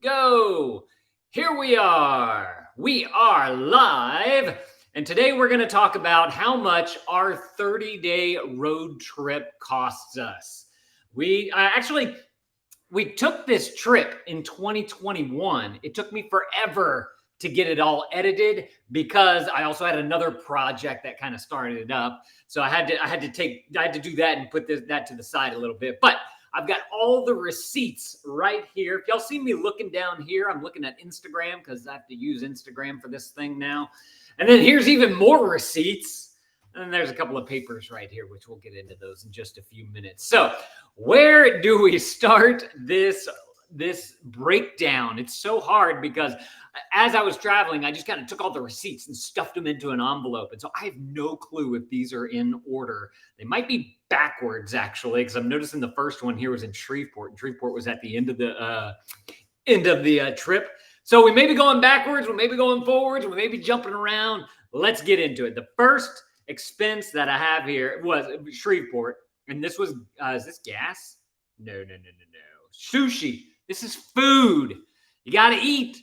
go. Here we are. We are live. And today we're going to talk about how much our 30-day road trip costs us. We took this trip in 2021. It took me forever to get it all edited because I also had another project that kind of started it up. So I had to do that and put that to the side a little bit. But I've got all the receipts right here. If y'all see me looking down here, I'm looking at Instagram because I have to use Instagram for this thing now. And then here's even more receipts. And there's a couple of papers right here, which we'll get into those in just a few minutes. So where do we start this breakdown? It's so hard because as I was traveling, I just kind of took all the receipts and stuffed them into an envelope. And so I have no clue if these are in order. They might be backwards, actually, because I'm noticing the first one here was in Shreveport. And Shreveport was at the end of the trip. So we may be going backwards, we may be going forwards, we may be jumping around. Let's get into it. The first expense that I have here was Shreveport. And this was, is this gas? No. Sushi. This is food. You got to eat.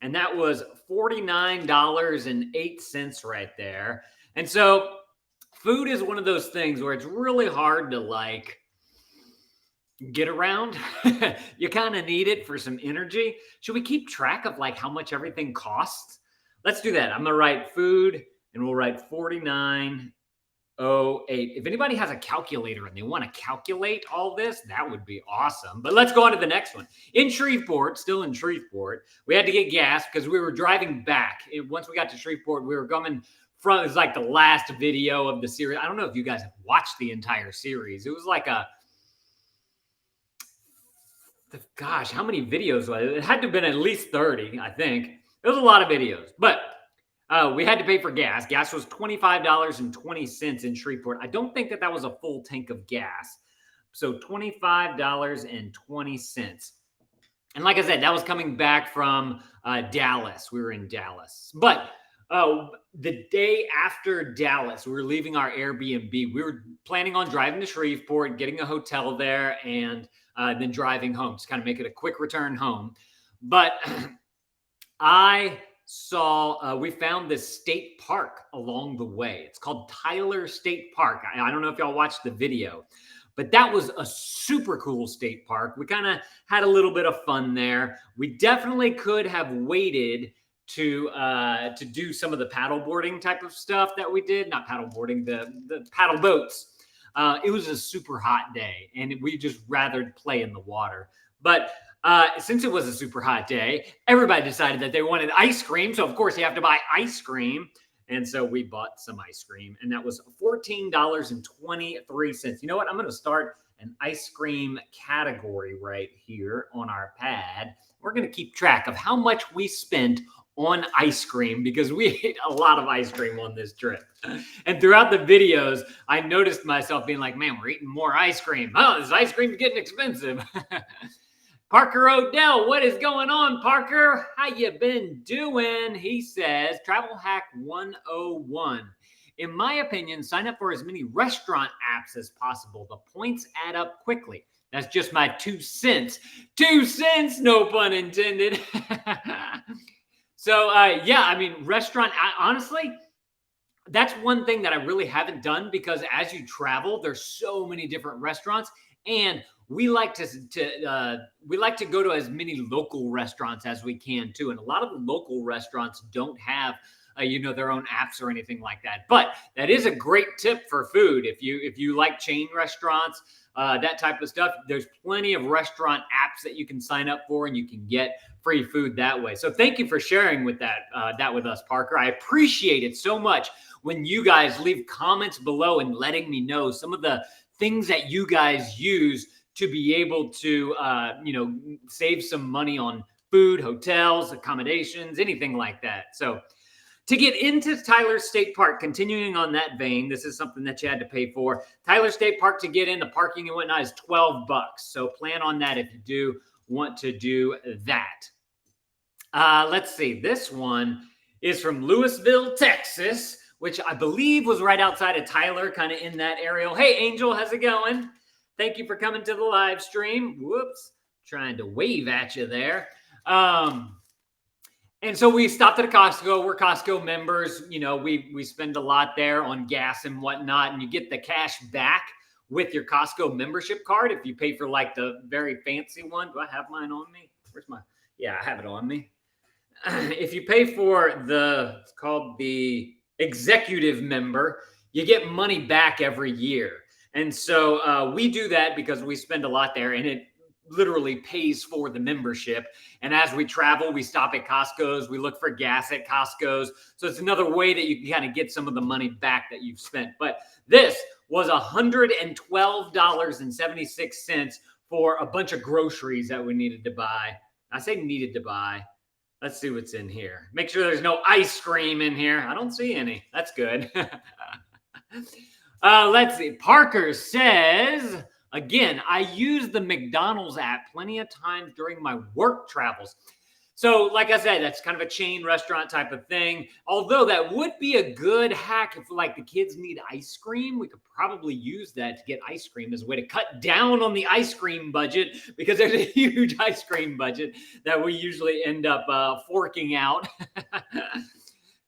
And that was $49.08 right there. And so food is one of those things where it's really hard to get around. You kind of need it for some energy. Should we keep track of how much everything costs? Let's do that. I'm going to write food and we'll write $49.08. If anybody has a calculator and they want to calculate all this, that would be awesome. But let's go on to the next one. In Shreveport, still in Shreveport, we had to get gas because we were driving back. Once we got to Shreveport, we were coming from, it was like the last video of the series. I don't know if you guys have watched the entire series. It was gosh, how many videos was it? It had to have been at least 30, I think. It was a lot of videos, but we had to pay for gas. Gas was $25.20 in Shreveport. I don't think that was a full tank of gas. So $25.20. And like I said, that was coming back from Dallas. We were in Dallas. But the day after Dallas, we were leaving our Airbnb. We were planning on driving to Shreveport, getting a hotel there, and then driving home. Just kind of make it a quick return home. But we found this state park along the way. It's called Tyler State Park. I don't know if y'all watched the video, but that was a super cool state park. We kind of had a little bit of fun there. We definitely could have waited to do some of the paddle boarding type of stuff that we did. Not paddle boarding, the paddle boats. It was a super hot day, and we just rather play in the water. But since it was a super hot day, everybody decided that they wanted ice cream. So, of course, you have to buy ice cream. And so we bought some ice cream, and that was $14.23. You know what? I'm going to start an ice cream category right here on our pad. We're going to keep track of how much we spent on ice cream because we ate a lot of ice cream on this trip. And throughout the videos, I noticed myself being like, man, we're eating more ice cream. Oh, this ice cream is getting expensive. Parker Odell, what is going on, Parker? How you been doing? He says, Travel Hack 101. In my opinion, sign up for as many restaurant apps as possible. The points add up quickly. That's just my 2 cents. 2 cents, no pun intended. So, restaurant, honestly, that's one thing that I really haven't done because as you travel, there's so many different restaurants, and we like to go to as many local restaurants as we can too. And a lot of the local restaurants don't have their own apps or anything like that. But that is a great tip for food. If you like chain restaurants, that type of stuff, there's plenty of restaurant apps that you can sign up for, and you can get free food that way. So thank you for sharing with that with us, Parker. I appreciate it so much when you guys leave comments below and letting me know some of the things that you guys use to be able to, save some money on food, hotels, accommodations, anything like that. So to get into Tyler State Park, continuing on that vein, this is something that you had to pay for. Tyler State Park, to get in, the parking and whatnot is $12. So plan on that if you do want to do that. Let's see. This one is from Louisville, Texas, which I believe was right outside of Tyler, kind of in that area. Hey, Angel, how's it going? Thank you for coming to the live stream. Whoops, trying to wave at you there. And so we stopped at a Costco. We're Costco members. You know, we spend a lot there on gas and whatnot, and you get the cash back with your Costco membership card if you pay for like the very fancy one. Do I have mine on me? Where's my? Yeah, I have it on me. If you pay for it's called the executive member, you get money back every year. And so we do that because we spend a lot there, and it literally pays for the membership. And as we travel, we stop at Costco's, we look for gas at Costco's. So it's another way that you can kind of get some of the money back that you've spent. But this was $112.76 for a bunch of groceries that we needed to buy. I say needed to buy. Let's see what's in here. Make sure there's no ice cream in here. I don't see any. That's good. Let's see. Parker says, again, I use the McDonald's app plenty of times during my work travels. So, like I said, that's kind of a chain restaurant type of thing. Although that would be a good hack if, like, the kids need ice cream. We could probably use that to get ice cream as a way to cut down on the ice cream budget, because there's a huge ice cream budget that we usually end up forking out.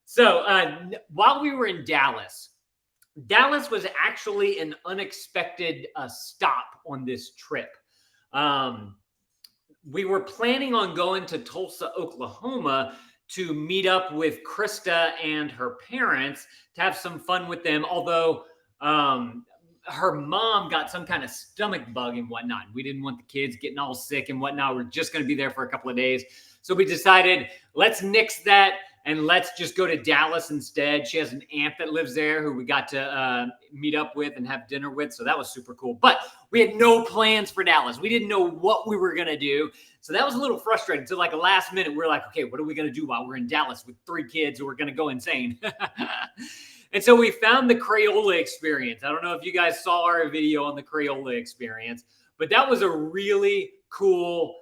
So, while we were in Dallas was actually an unexpected stop on this trip. We were planning on going to Tulsa, Oklahoma to meet up with Krista and her parents to have some fun with them. Although her mom got some kind of stomach bug and whatnot. We didn't want the kids getting all sick and whatnot. We're just going to be there for a couple of days. So we decided, let's nix that and let's just go to Dallas instead. She has an aunt that lives there who we got to meet up with and have dinner with. So that was super cool. But we had no plans for Dallas. We didn't know what we were going to do. So that was a little frustrating. So like a last minute, we're like, okay, what are we going to do while we're in Dallas with 3 kids who are going to go insane? And so we found the Crayola experience. I don't know if you guys saw our video on the Crayola experience, but that was a really cool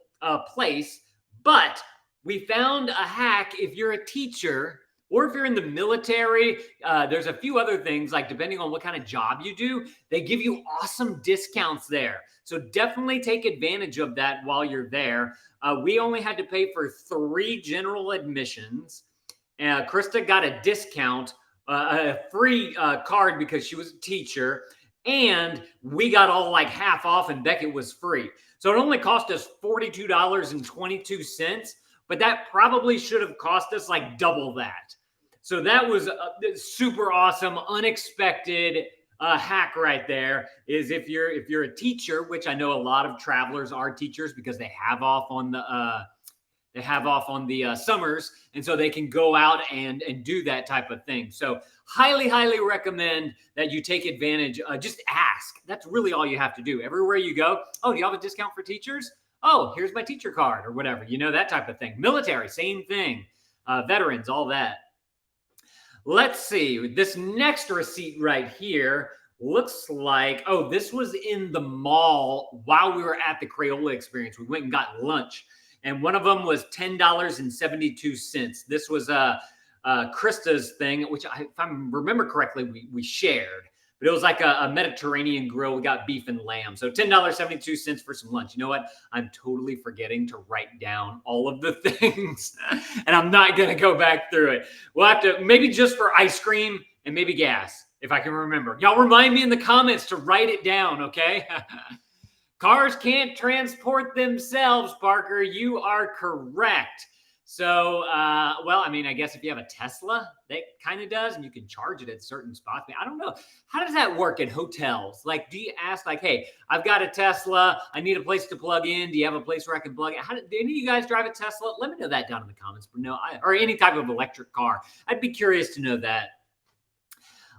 place. But we found a hack if you're a teacher or if you're in the military. There's a few other things, like depending on what kind of job you do, they give you awesome discounts there. So definitely take advantage of that while you're there. We only had to pay for 3 general admissions. Krista got a discount, a free card because she was a teacher. And we got all like half off and Beckett was free. So it only cost us $42.22. But that probably should have cost us like double that. So that was super awesome, unexpected hack right there. Is if you're a teacher, which I know a lot of travelers are teachers because they have off on the summers, and so they can go out and do that type of thing. So highly recommend that you take advantage. Just ask. That's really all you have to do. Everywhere you go, oh, do you have a discount for teachers? Oh, here's my teacher card or whatever, that type of thing. Military, same thing. Veterans, all that. Let's see. This next receipt right here looks like, oh, this was in the mall while we were at the Crayola experience. We went and got lunch, and one of them was $10.72. This was Krista's thing, which if I remember correctly, we shared. But it was like a Mediterranean grill. We got beef and lamb. So $10.72 for some lunch. You know what? I'm totally forgetting to write down all of the things. And I'm not going to go back through it. We'll have to, maybe just for ice cream and maybe gas, if I can remember. Y'all remind me in the comments to write it down, okay? Cars can't transport themselves, Parker. You are correct. So, well, I mean, I guess if you have a Tesla, that kind of does, and you can charge it at certain spots. I don't know. How does that work in hotels? Like, do you ask, like, hey, I've got a Tesla. I need a place to plug in. Do you have a place where I can plug in? Do any of you guys drive a Tesla? Let me know that down in the comments. Or any type of electric car. I'd be curious to know that.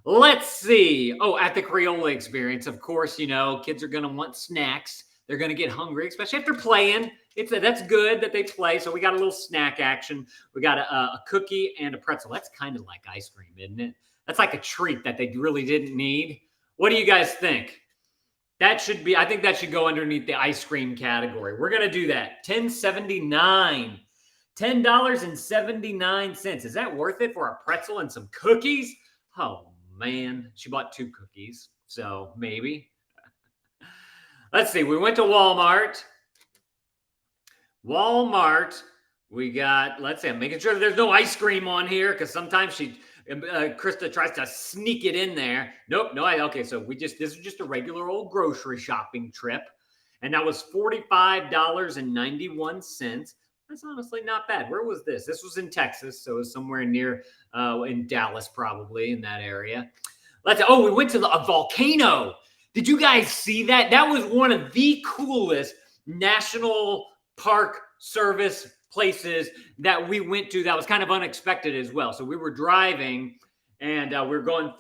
Let's see. Oh, at the Crayola experience, of course, kids are going to want snacks. They're going to get hungry, especially if they're playing. That's good that they play. So we got a little snack action. We got a cookie and a pretzel. That's kind of like ice cream, isn't it? That's like a treat that they really didn't need. What do you guys think? I think that should go underneath the ice cream category. We're going to do that. $10.79. $10.79. Is that worth it for a pretzel and some cookies? Oh, man. She bought 2 cookies. So maybe. Let's see. We went to Walmart. We got, let's see, I'm making sure there's no ice cream on here because sometimes Krista tries to sneak it in there. Nope, no, okay, so this is just a regular old grocery shopping trip. And that was $45.91. That's honestly not bad. Where was this? This was in Texas, so it was somewhere near, in Dallas, probably in that area. We went to a volcano. Did you guys see that? That was one of the coolest national park service places that we went to. That was kind of unexpected as well. So we were driving and we're going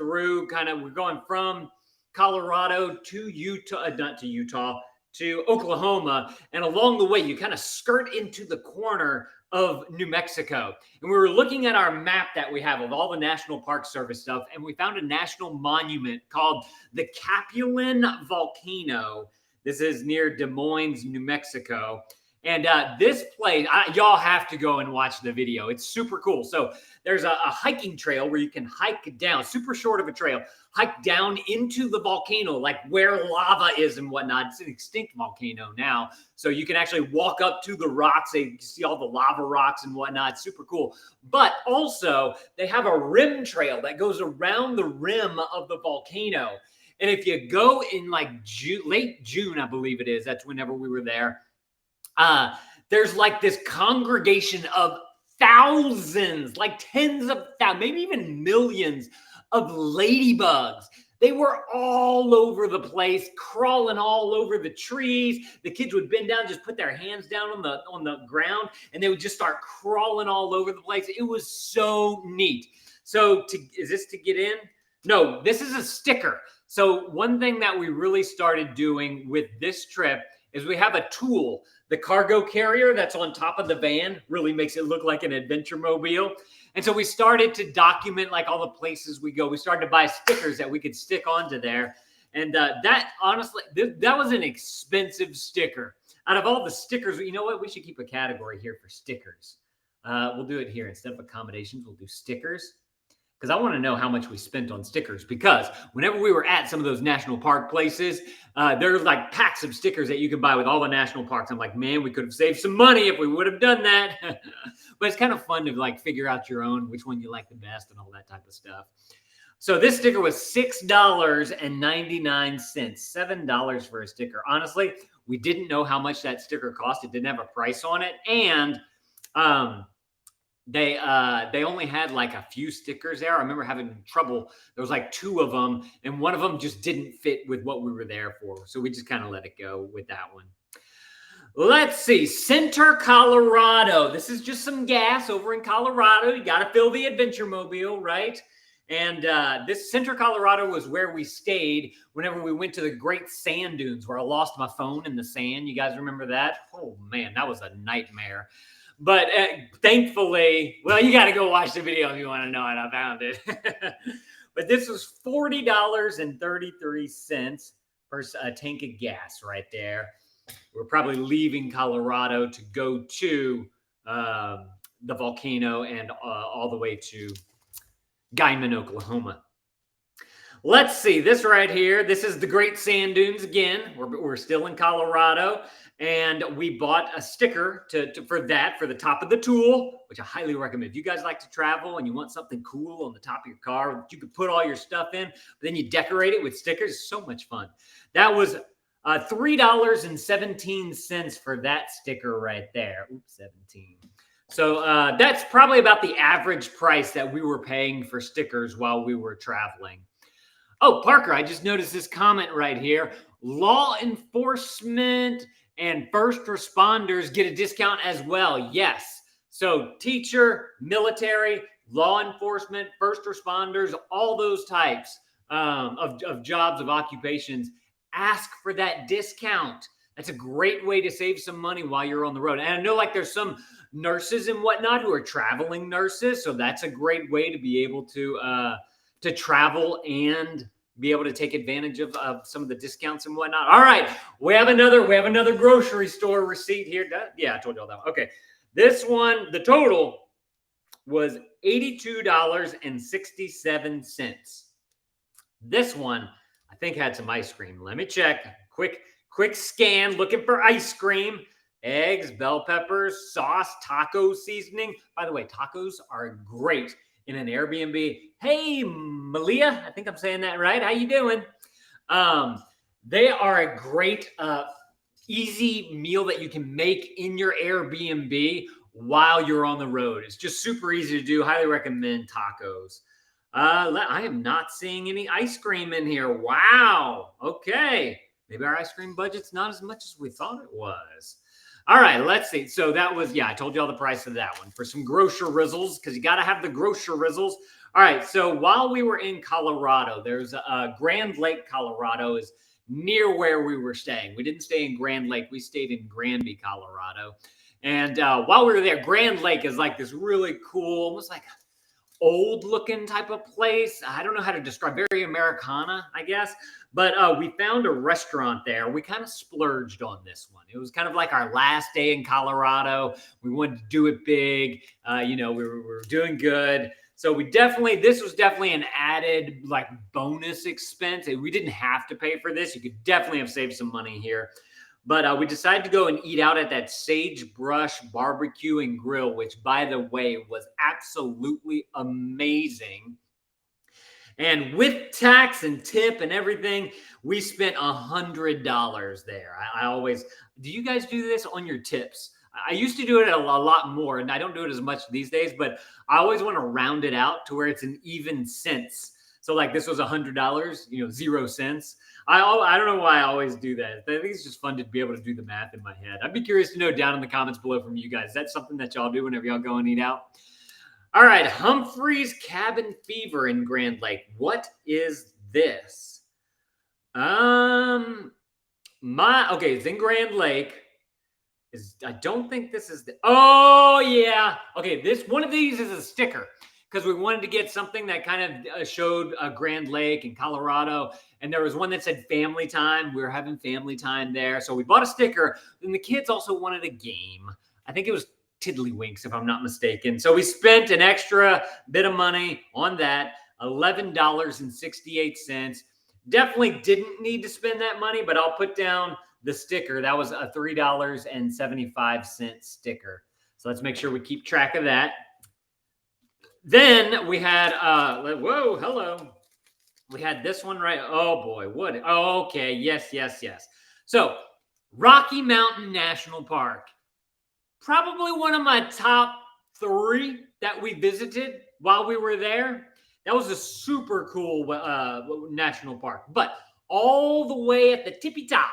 from Colorado to Utah, not to Utah, to Oklahoma. And along the way, you kind of skirt into the corner of New Mexico. And we were looking at our map that we have of all the National Park Service stuff, and we found a national monument called the Capulin Volcano. This is near Des Moines, New Mexico. And this place, y'all have to go and watch the video. It's super cool. So there's a hiking trail where you can hike down, super short of a trail, hike down into the volcano, like where lava is and whatnot. It's an extinct volcano now. So you can actually walk up to the rocks. You see all the lava rocks and whatnot. It's super cool. But also they have a rim trail that goes around the rim of the volcano. And if you go in like late June, I believe it is, that's whenever we were there, there's like this congregation of thousands, like tens of thousands, maybe even millions of ladybugs. They were all over the place, crawling all over the trees. The kids would bend down, just put their hands down on the ground, and they would just start crawling all over the place. It was so neat. So is this to get in? No, this is a sticker. So one thing that we really started doing with this trip is we have a tool. The cargo carrier that's on top of the van really makes it look like an adventure mobile. And so we started to document like all the places we go. We started to buy stickers that we could stick onto there. And that honestly, that was an expensive sticker. Out of all the stickers, you know what? We should keep a category here for stickers. We'll do it here. Instead of accommodations, we'll do stickers. Because I want to know how much we spent on stickers. Because whenever we were at some of those national park places, there's like packs of stickers that you can buy with all the national parks. I'm like, man, we could have saved some money if we would have done that. But it's kind of fun to like figure out your own, which one you like the best and all that type of stuff. So this sticker was $6.99, $7 for a sticker. Honestly, we didn't know how much that sticker cost. It didn't have a price on it. And they only had like a few stickers there. I remember having trouble. There was like 2 of them, and one of them just didn't fit with what we were there for. So we just kind of let it go with that one. Let's see. Center, Colorado. This is just some gas over in Colorado. You got to fill the adventure mobile, right? And this Center, Colorado was where we stayed whenever we went to the Great Sand Dunes, where I lost my phone in the sand. You guys remember that? Oh, man, that was a nightmare. But thankfully, well, you got to go watch the video if you want to know it. I found it. But this was $40.33 for a tank of gas right there. We're probably leaving Colorado to go to the volcano and all the way to Guymon, Oklahoma. Let's see this right here. This is the Great Sand Dunes again. We're still in Colorado. And we bought a sticker for the top of the tool, which I highly recommend. If you guys like to travel and you want something cool on the top of your car, you could put all your stuff in, but then you decorate it with stickers. It's so much fun. That was $3.17 for that sticker right there. Oops, 17. So that's probably about the average price that we were paying for stickers while we were traveling. Oh, Parker, I just noticed this comment right here. Law enforcement and first responders get a discount as well. Yes. So teacher, military, law enforcement, first responders, all those types of jobs, of occupations, ask for that discount. That's a great way to save some money while you're on the road. And I know like there's some nurses and whatnot who are traveling nurses. So that's a great way to be able to travel and be able to take advantage of some of the discounts and whatnot. All right, we have another grocery store receipt here. Yeah, I told you all that one. Okay, this one, the total was $82.67. This one, I think, had some ice cream. Let me check. Quick scan, looking for ice cream. eggs, bell peppers, sauce, taco seasoning. By the way, tacos are great in an Airbnb. Hey, Malia, I think I'm saying that right. How you doing? Um, they are a great, easy meal that you can make in your Airbnb while you're on the road. It's just super easy to do. Highly recommend tacos. I am not seeing any ice cream in here. Wow. Okay. Maybe our ice cream budget's not as much as we thought it was. All right, let's see. So that was, yeah, I told you all the price of that one for some grocer rizzles because you got to have the grocer rizzles. All right, so while we were in Colorado, there's Grand Lake, Colorado is near where we were staying. We didn't stay in Grand Lake, we stayed in Granby, Colorado. And while we were there, Grand Lake is like this really cool, almost like old looking type of place. I don't know how to describe, very Americana, I guess. But we found a restaurant there. We kind of splurged on this one. It was kind of like our last day in Colorado. We wanted to do it big. We were doing good. So this was definitely an added like bonus expense. We didn't have to pay for this. You could definitely have saved some money here. But we decided to go and eat out at that Sagebrush Barbecue and Grill, which, by the way, was absolutely amazing. And with tax and tip and everything, we spent $100 there. I always, do you guys do this on your tips? I used to do it a lot more, and I don't do it as much these days, but I always want to round it out to where it's an even cents. So like this was $100, 0 cents. I don't know why I always do that. I think it's just fun to be able to do the math in my head. I'd be curious to know down in the comments below from you guys. Is that something that y'all do whenever y'all go and eat out? All right, Humphrey's Cabin Fever in Grand Lake. What is this? Okay, it's in Grand Lake. I don't think this is oh yeah. Okay, one of these is a sticker because we wanted to get something that kind of showed Grand Lake in Colorado. And there was one that said family time. We were having family time there. So we bought a sticker. And the kids also wanted a game. I think it was Tiddlywinks, if I'm not mistaken. So we spent an extra bit of money on that, $11.68. Definitely didn't need to spend that money, but I'll put down the sticker. That was a $3.75 sticker. So let's make sure we keep track of that. Then we had, whoa, hello. We had this one right. Oh boy, what? Oh, okay, yes. So Rocky Mountain National Park, probably one of my top 3 that we visited while we were there. That was a super cool national park, but all the way at the tippy top,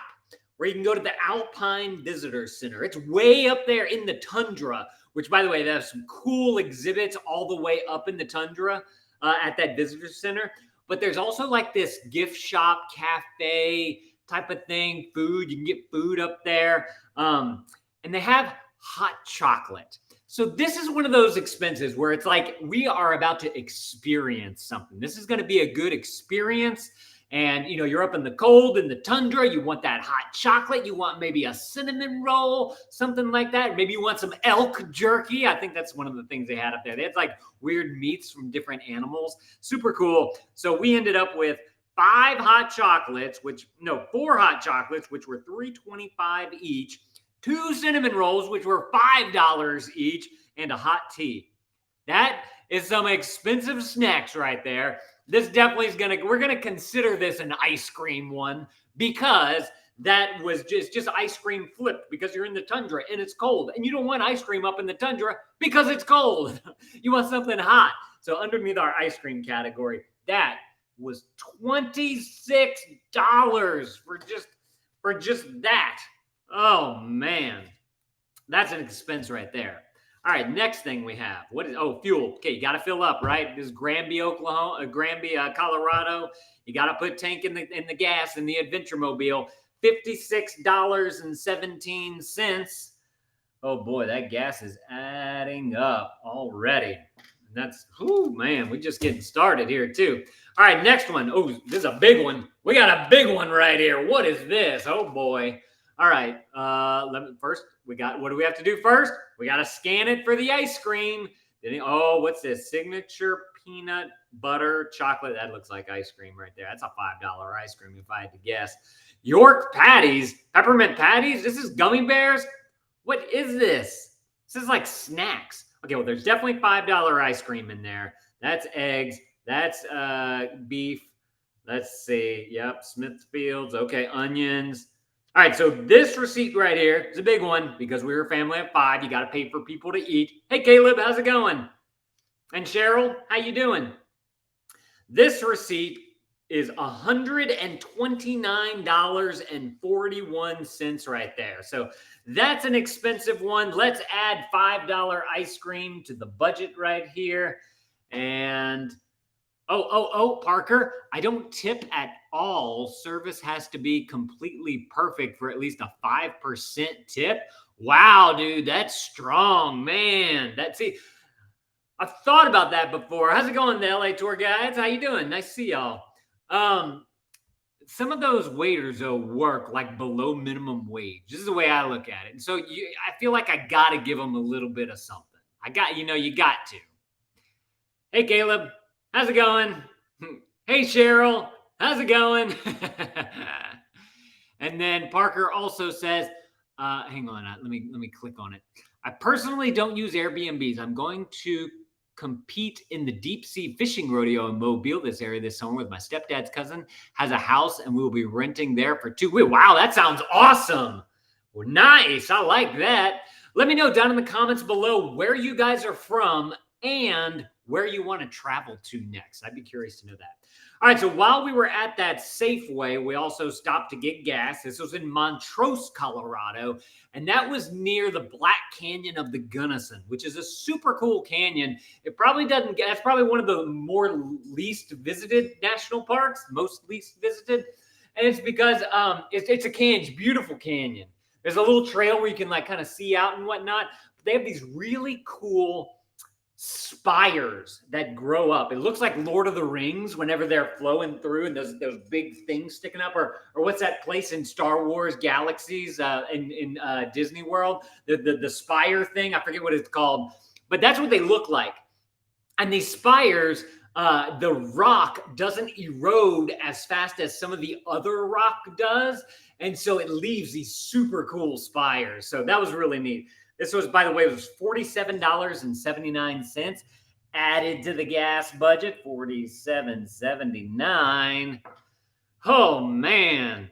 where you can go to the Alpine Visitor Center. It's way up there in the tundra, which, by the way, they have some cool exhibits all the way up in the tundra at that visitor center. But there's also like this gift shop, cafe type of thing, food. You can get food up there. And they have hot chocolate. So this is one of those expenses where it's like we are about to experience something. This is going to be a good experience. And, you're up in the cold, in the tundra. You want that hot chocolate. You want maybe a cinnamon roll, something like that. Maybe you want some elk jerky. I think that's one of the things they had up there. They had like weird meats from different animals. Super cool. So we ended up with 4 hot chocolates, which were $3.25 each, 2 cinnamon rolls, which were $5 each, and a hot tea. That is some expensive snacks right there. This definitely is we're going to consider this an ice cream one because that was just ice cream flipped because you're in the tundra and it's cold. And you don't want ice cream up in the tundra because it's cold. You want something hot. So underneath our ice cream category, that was $26 for just that. Oh, man. That's an expense right there. All right, next thing we have. Fuel. Okay, you got to fill up, right? This is Granby, Colorado. You got to put tank in the gas in the Adventure Mobile. $56.17. Oh boy, that gas is adding up already. And that's, man, we're just getting started here too. All right, next one. Oh, this is a big one. We got a big one right here. What is this? Oh boy. All right, what do we have to do first? We got to scan it for the ice cream. What's this? Signature peanut butter chocolate. That looks like ice cream right there. That's a $5 ice cream if I had to guess. York patties, peppermint patties. This is gummy bears. What is this? This is like snacks. Okay, well, there's definitely $5 ice cream in there. That's eggs. That's beef. Let's see. Yep, Smithfields. Okay, onions. All right, so this receipt right here is a big one because we were a family of 5. You got to pay for people to eat. Hey, Caleb, how's it going? And Cheryl, how you doing? This receipt is $129.41 right there. So that's an expensive one. Let's add $5 ice cream to the budget right here. And Parker, I don't tip at all. Service has to be completely perfect for at least a 5% tip. Wow, dude, that's strong, man. I've thought about that before. How's it going, the LA tour guides? How you doing? Nice to see y'all. Some of those waiters though work like below minimum wage. This is the way I look at it. And so I feel like I got to give them a little bit of something. You got to. Hey, Caleb, how's it going? Hey, Cheryl, how's it going? And then Parker also says, hang on, let me click on it. I personally don't use Airbnbs. I'm going to compete in the deep sea fishing rodeo in Mobile, this area this summer with my stepdad's cousin, has a house and we will be renting there for 2 weeks. Wow, that sounds awesome. Well, nice. I like that. Let me know down in the comments below where you guys are from and where you want to travel to next. I'd be curious to know that. All right, so while we were at that Safeway, we also stopped to get gas. This was in Montrose, Colorado, and that was near the Black Canyon of the Gunnison, which is a super cool canyon. It probably doesn't get, that's probably one of the more least visited national parks, most least visited. And it's because it's a canyon, it's a beautiful canyon. There's a little trail where you can like kind of see out and whatnot. But they have these really cool spires that grow up. It looks like Lord of the Rings whenever they're flowing through and those big things sticking up, or what's that place in Star Wars Galaxies in Disney World, the spire thing, I forget what it's called, but that's what they look like. And these spires, the rock doesn't erode as fast as some of the other rock does, and so it leaves these super cool spires. So that was really neat. This was, by the way, it was $47.79 added to the gas budget, $47.79. Oh, man.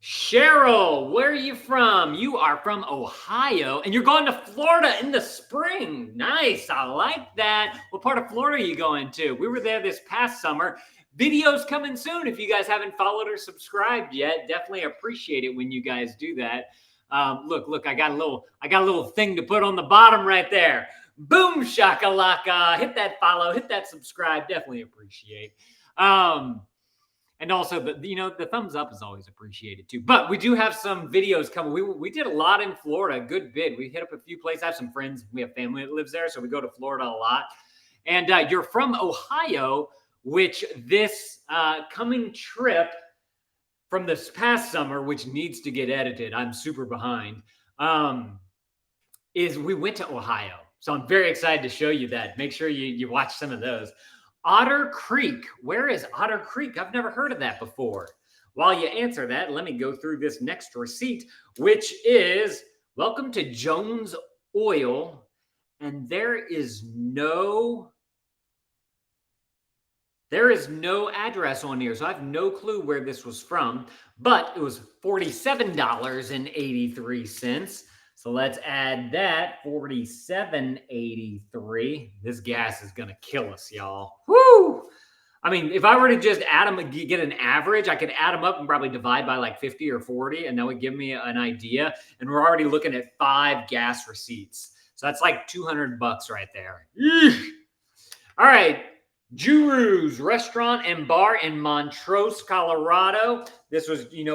Cheryl, where are you from? You are from Ohio, and you're going to Florida in the spring. Nice. I like that. What part of Florida are you going to? We were there this past summer. Videos coming soon. If you guys haven't followed or subscribed yet, definitely appreciate it when you guys do that. Look, I got a little thing to put on the bottom right there. Boom shakalaka. Hit that follow, hit that subscribe. Definitely appreciate. And also the thumbs up is always appreciated too. But we do have some videos coming. We did a lot in Florida, a good bit. We hit up a few places. I have some friends. We have family that lives there, so we go to Florida a lot. And you're from Ohio, which this coming trip from this past summer, which needs to get edited, I'm super behind, is we went to Ohio. So I'm very excited to show you that. Make sure you watch some of those. Otter Creek. Where is Otter Creek? I've never heard of that before. While you answer that, let me go through this next receipt, which is welcome to Jones Oil. And there is no address on here, so I have no clue where this was from, but it was $47.83. So let's add that, $47.83. This gas is gonna kill us, y'all. Woo! I mean, if I were to just add them, get an average, I could add them up and probably divide by like 50 or 40, and that would give me an idea. And we're already looking at 5 gas receipts. So that's like $200 right there. Eesh. All right. Juru's Restaurant and Bar in Montrose, Colorado. This was, you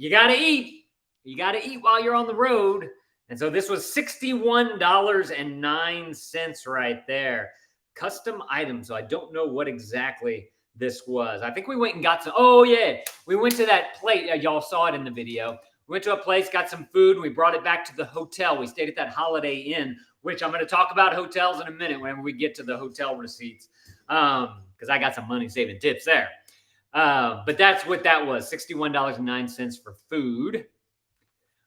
got to eat. You got to eat while you're on the road. And so this was $61.09 right there. Custom items. So I don't know what exactly this was. I think we went and got some. Oh, yeah. We went to that plate. Y'all saw it in the video. We went to a place, got some food. We brought it back to the hotel. We stayed at that Holiday Inn, which I'm going to talk about hotels in a minute whenever we get to the hotel receipts. Because I got some money saving tips there. But that's what that was, $61.09 for food.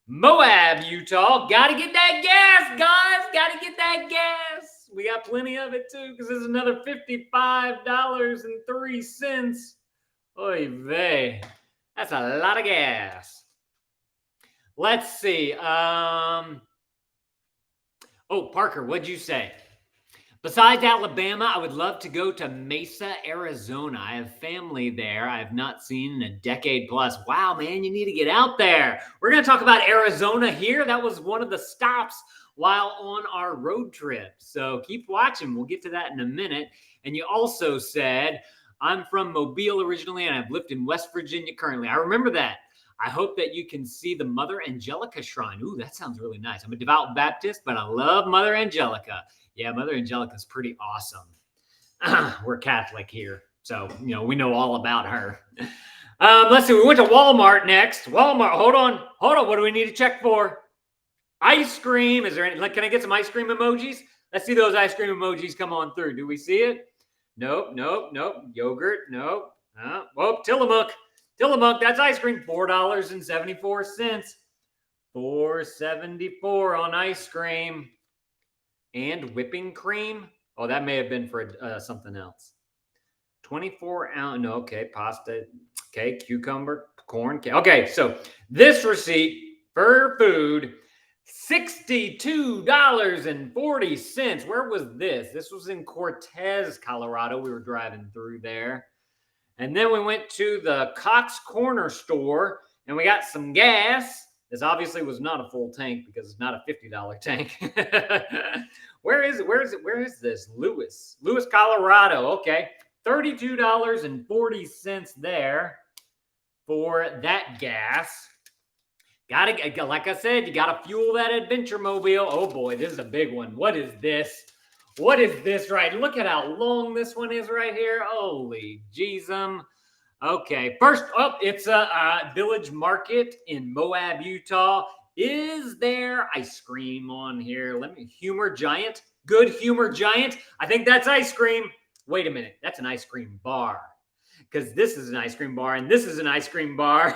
Moab, Utah. Got to get that gas, guys. Got to get that gas. We got plenty of it too, because there's another $55.03. Oy vey. That's a lot of gas. Let's see. Oh, Parker, what'd you say? Besides Alabama, I would love to go to Mesa, Arizona. I have family there I have not seen in a decade plus. Wow, man, you need to get out there. We're going to talk about Arizona here. That was one of the stops while on our road trip. So keep watching. We'll get to that in a minute. And you also said, I'm from Mobile originally, and I've lived in West Virginia currently. I remember that. I hope that you can see the Mother Angelica Shrine. Ooh, that sounds really nice. I'm a devout Baptist, but I love Mother Angelica. Yeah, Mother Angelica is pretty awesome. We're Catholic here, so we know all about her. Let's see. We went to Walmart next. Walmart. Hold on. What do we need to check for? Ice cream. Is there any? Can I get some ice cream emojis? Let's see those ice cream emojis come on through. Do we see it? Nope. Yogurt. Nope. Oh, Tillamook. That's ice cream. $4.74. $4.74 on ice cream. And whipping cream. Oh, that may have been for something else. 24 ounce. No, okay. Pasta. Okay. Cucumber. Corn. Okay. So this receipt for food, $62.40. Where was this? This was in Cortez, Colorado. We were driving through there. And then we went to the Cox Corner store and we got some gas. This obviously was not a full tank because it's not a $50 tank. Where is this? Lewis, Colorado. Okay. $32.40 there for that gas. Like I said, you got to fuel that adventure mobile. Oh boy, this is a big one. What is this? Right? Look at how long this one is right here. Holy jeezum. Okay, first up, it's a Village Market in Moab, Utah. Is there ice cream on here? Let me, Humor Giant. Good Humor Giant. I think that's ice cream. Wait a minute, that's an ice cream bar. Because this is an ice cream bar and this is an ice cream bar.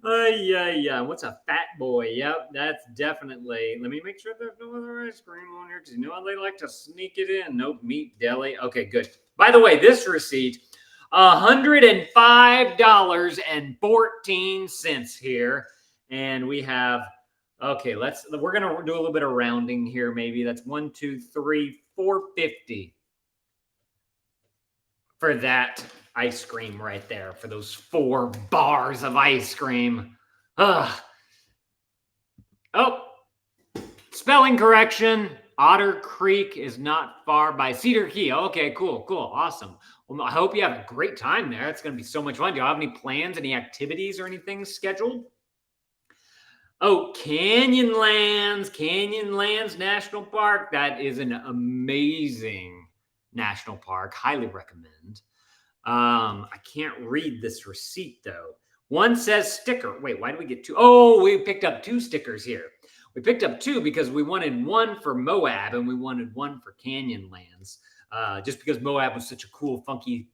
Yeah. What's a Fat Boy? Yep, that's definitely. Let me make sure there's no other ice cream on here because how they like to sneak it in. Nope, Meat Deli. Okay, good. By the way, this receipt, $105.14 here, and we have. Okay, we're gonna do a little bit of rounding here. Maybe that's 1, 2, 3, $4.50 for that ice cream right there, for those 4 bars of ice cream. Ugh. Oh, spelling correction. Otter Creek is not far by Cedar Key. Okay, cool, awesome. Well, I hope you have a great time there. It's going to be so much fun. Do you have any plans, any activities or anything scheduled? Oh, Canyonlands National Park. That is an amazing national park. Highly recommend. I can't read this receipt though. One says sticker. Wait, why do we get 2? Oh, we picked up 2 stickers here. We picked up 2 because we wanted one for Moab and we wanted one for Canyonlands. Just because Moab was such a cool, funky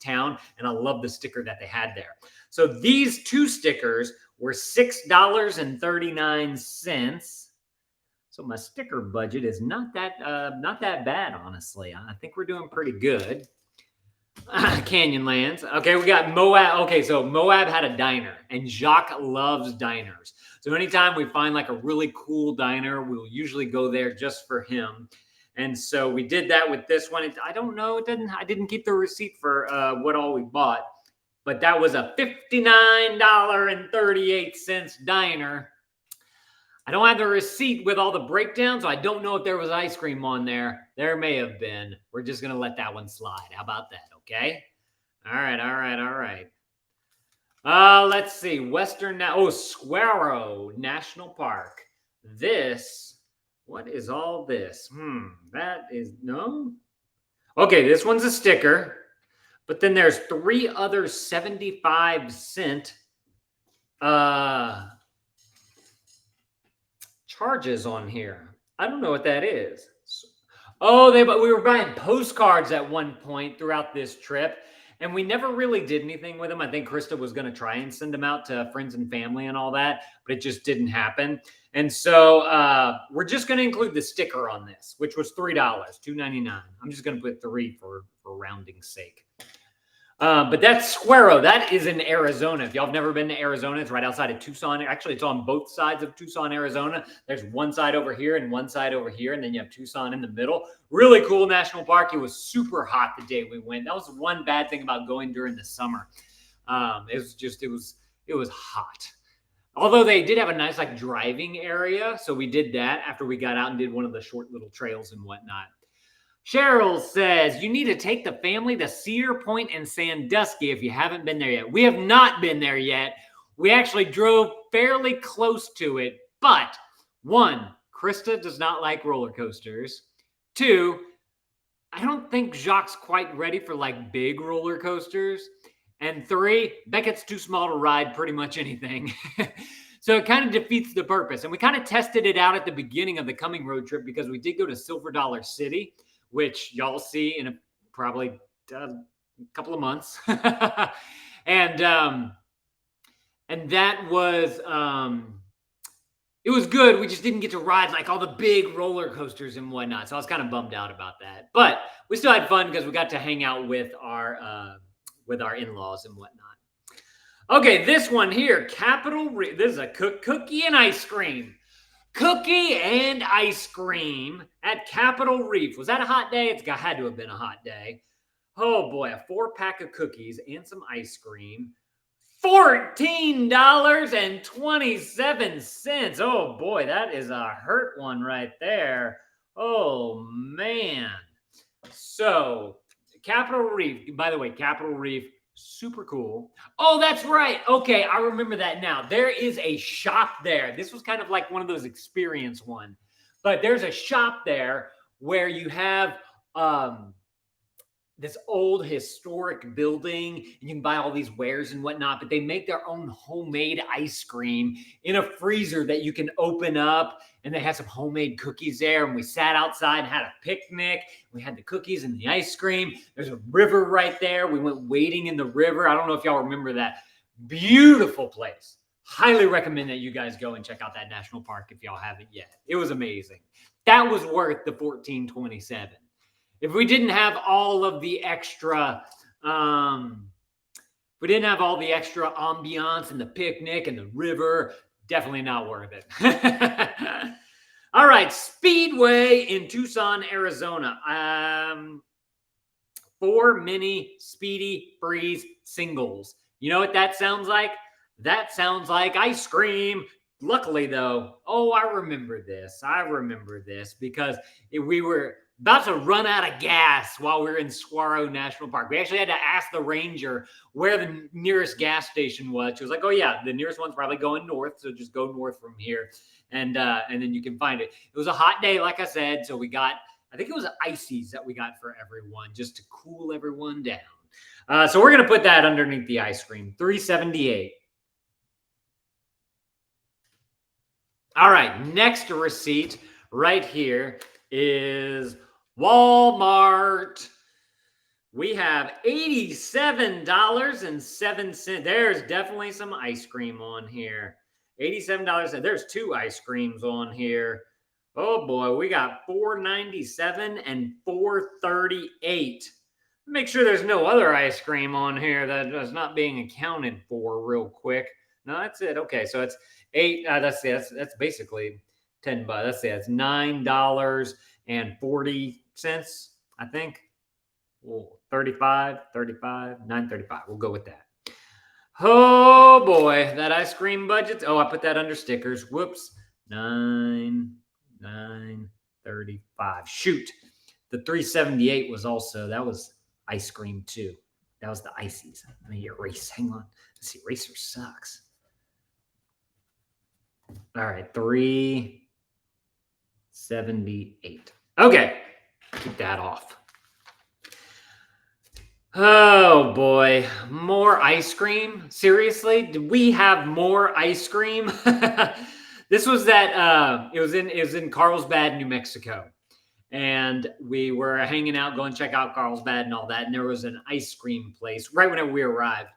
town, and I love the sticker that they had there. So these 2 stickers were $6.39. So my sticker budget is not that bad, honestly. I think we're doing pretty good. Canyonlands. Okay, we got Moab. Okay, so Moab had a diner, and Jacques loves diners. So anytime we find like a really cool diner, we'll usually go there just for him. And so we did that with this one. I don't know. I didn't keep the receipt for what all we bought, but that was a $59.38 diner. I don't have the receipt with all the breakdowns, so I don't know if there was ice cream on there. There may have been. We're just going to let that one slide. How about that? Okay. All right. Let's see. Squaro National Park. What is all this? That is, no. Okay, this one's a sticker, but then there's 3 other 75-cent charges on here. I don't know what that is. Oh, we were buying postcards at one point throughout this trip, And we never really did anything with them. I think Krista was going to try and send them out to friends and family and all that, but it just didn't happen. And so we're just going to include the sticker on this, which was $3, $2.99. I'm just going to put 3 for rounding's sake. But that's Squero. That is in Arizona. If y'all have never been to Arizona, it's right outside of Tucson. Actually, it's on both sides of Tucson, Arizona. There's one side over here and one side over here, and then you have Tucson in the middle. Really cool national park. It was super hot the day we went. That was one bad thing about going during the summer. It was hot. Although they did have a nice like driving area, so we did that after we got out and did one of the short little trails and whatnot. Cheryl says, you need to take the family to Cedar Point and Sandusky if you haven't been there yet. We have not been there yet. We actually drove fairly close to it. But 1, Krista does not like roller coasters. 2, I don't think Jacques quite ready for like big roller coasters. And 3, Beckett's too small to ride pretty much anything. So it kind of defeats the purpose. And we kind of tested it out at the beginning of the coming road trip because we did go to Silver Dollar City, which y'all see in probably a couple of months. and that was, it was good. We just didn't get to ride like all the big roller coasters and whatnot. So I was kind of bummed out about that. But we still had fun because we got to hang out with our in-laws and whatnot. Okay, this one here, this is a cookie and ice cream. Cookie and ice cream at Capitol Reef. Was that a hot day? It's had to have been a hot day. Oh boy, a 4-pack of cookies and some ice cream. $14.27. Oh boy, that is a hurt one right there. Oh man. So, Capitol Reef, by the way, Capitol Reef, super cool. Oh, that's right. Okay, I remember that now. There is a shop there. This was kind of like one of those experience one. But there's a shop there where you have this old historic building and you can buy all these wares and whatnot, but they make their own homemade ice cream in a freezer that you can open up, and they had some homemade cookies there, and we sat outside and had a picnic. We had the cookies and the ice cream. There's a river right there. We went wading in the river. I don't know if y'all remember that. Beautiful place. Highly recommend that you guys go and check out that national park if y'all haven't yet. It was amazing. That was worth the $14.27. If we didn't have all of the extra, ambiance and the picnic and the river, definitely not worth it. All right, Speedway in Tucson, Arizona. 4 mini Speedy Freeze singles. You know what that sounds like? That sounds like ice cream. Luckily, though, I remember this. Because we were about to run out of gas while we were in Squero National Park. We actually had to ask the ranger where the nearest gas station was. She was like, oh, yeah, the nearest one's probably going north, so just go north from here, and then you can find it. It was a hot day, like I said, so we got, I think it was ices that we got for everyone just to cool everyone down. So we're going to put that underneath the ice cream, $3.78. All right, next receipt right here is Walmart. We have $87.07. There's definitely some ice cream on here. $87. There's 2 ice creams on here. Oh boy, we got $4.97 and $4.38. Make sure there's no other ice cream on here that is not being accounted for real quick. No, that's it. Okay, so it's 8. That's basically $10. Let's see, that's $9.40. I think. Well, 35, $9.35. We'll go with that. Oh boy, that ice cream budget. Oh, I put that under stickers. Whoops. $9.35. Shoot. The $3.78 was also, that was ice cream too. That was the ices. Let me erase. Hang on. Let's see. Eraser sucks. All right. $3.78. Okay. Keep that off. Oh boy, more ice cream. Seriously, did we have more ice cream? This was that it was in Carlsbad, New Mexico. and we were hanging out, going to check out Carlsbad and all that. And there was an ice cream place right whenever we arrived.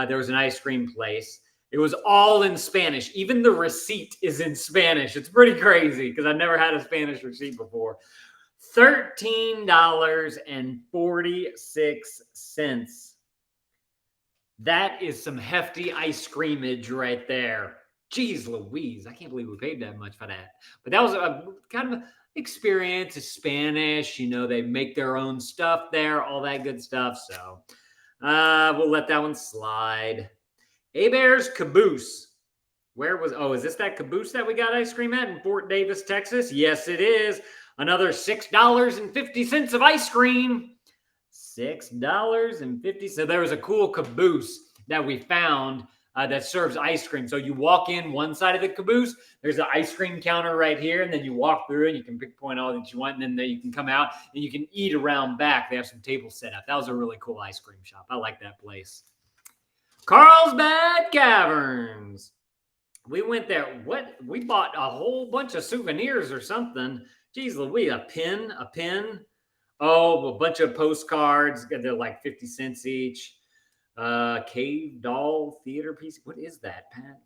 There was an ice cream place. It was all in Spanish. Even the receipt is in Spanish. It's pretty crazy because I've never had a Spanish receipt before. $13.46. That is some hefty ice creamage right there. Jeez Louise, I can't believe we paid that much for that. But that was a kind of experience. It's Spanish. You know, they make their own stuff there, all that good stuff. So we'll let that one slide. Hebert's Caboose. Is this that caboose that we got ice cream at in Fort Davis, Texas? Yes, it is. Another $6.50 of ice cream. $6.50. So there was a cool caboose that we found that serves ice cream. So you walk in one side of the caboose, there's an ice cream counter right here, and then you walk through and you can pick a point all that you want, and then you can come out and you can eat around back. They have some tables set up. That was a really cool ice cream shop. I like that place. Carlsbad Caverns. We went there. We bought a whole bunch of souvenirs or something. Geez Louise, a pin. Oh, a bunch of postcards. They're like 50 cents each. Cave doll theater piece. What is that, Pat?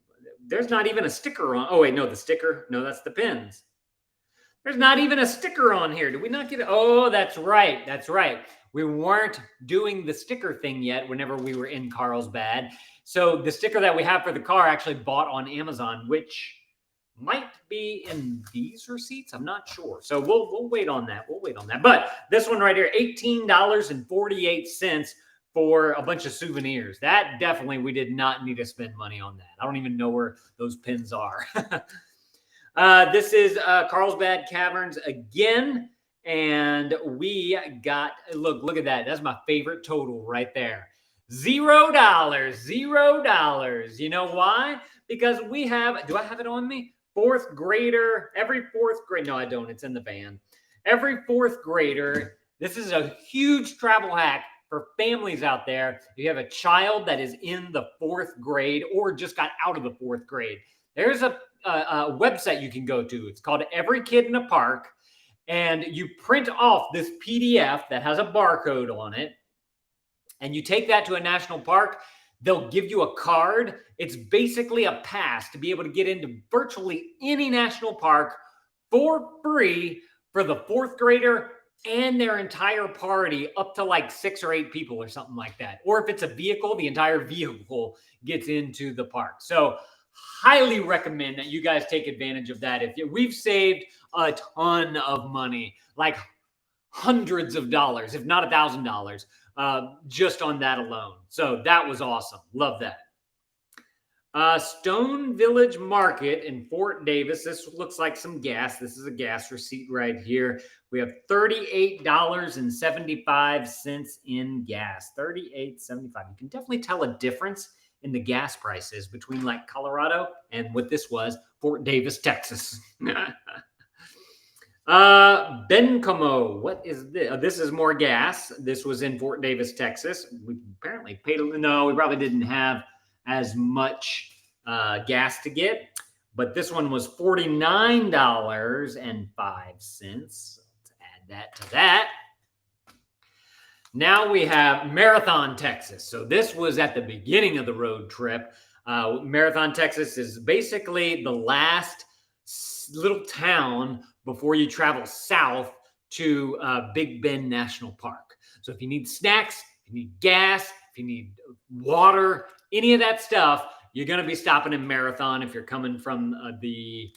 There's not even a sticker on. Oh, wait, no, the sticker. No, that's the pins. There's not even a sticker on here. Did we not get it? Oh, that's right. That's right. We weren't doing the sticker thing yet whenever we were in Carlsbad. So the sticker that we have for the car actually bought on Amazon, which might be in these receipts. I'm not sure. So we'll wait on that. We'll wait on that. But this one right here, $18.48 for a bunch of souvenirs. That definitely, we did not need to spend money on that. I don't even know where those pins are. This is Carlsbad Caverns again. And we got, look at that. That's my favorite total right there. $0. You know why? Because we have, do I have it on me? Fourth grader, every fourth grade. No, I don't. It's in the van. Every fourth grader. This is a huge travel hack for families out there. If you have a child that is in the fourth grade or just got out of the fourth grade, there's a website you can go to. It's called Every Kid in a Park. And you print off this PDF that has a barcode on it. And you take that to a national park. They'll give you a card. It's basically a pass to be able to get into virtually any national park for free for the fourth grader and their entire party, up to like 6 or 8 people or something like that. Or if it's a vehicle, the entire vehicle gets into the park. So highly recommend that you guys take advantage of that. We've saved a ton of money, like hundreds of dollars, if not $1,000, just on that alone. So that was awesome. Love that. Stone Village Market in Fort Davis. This looks like some gas. This is a gas receipt right here. We have $38.75 in gas. $38.75. You can definitely tell a difference in the gas prices between like Colorado and what this was, Fort Davis, Texas. Bencomo. What is this? This is more gas. This was in Fort Davis, Texas. We apparently paid, no, we probably didn't have as much gas to get, but this one was $49.05. Let's add that to that. Now we have Marathon, Texas. So this was at the beginning of the road trip. Marathon, Texas is basically the last little town before you travel south to Big Bend National Park. So if you need snacks, if you need gas, if you need water, any of that stuff, you're going to be stopping in Marathon if you're coming from the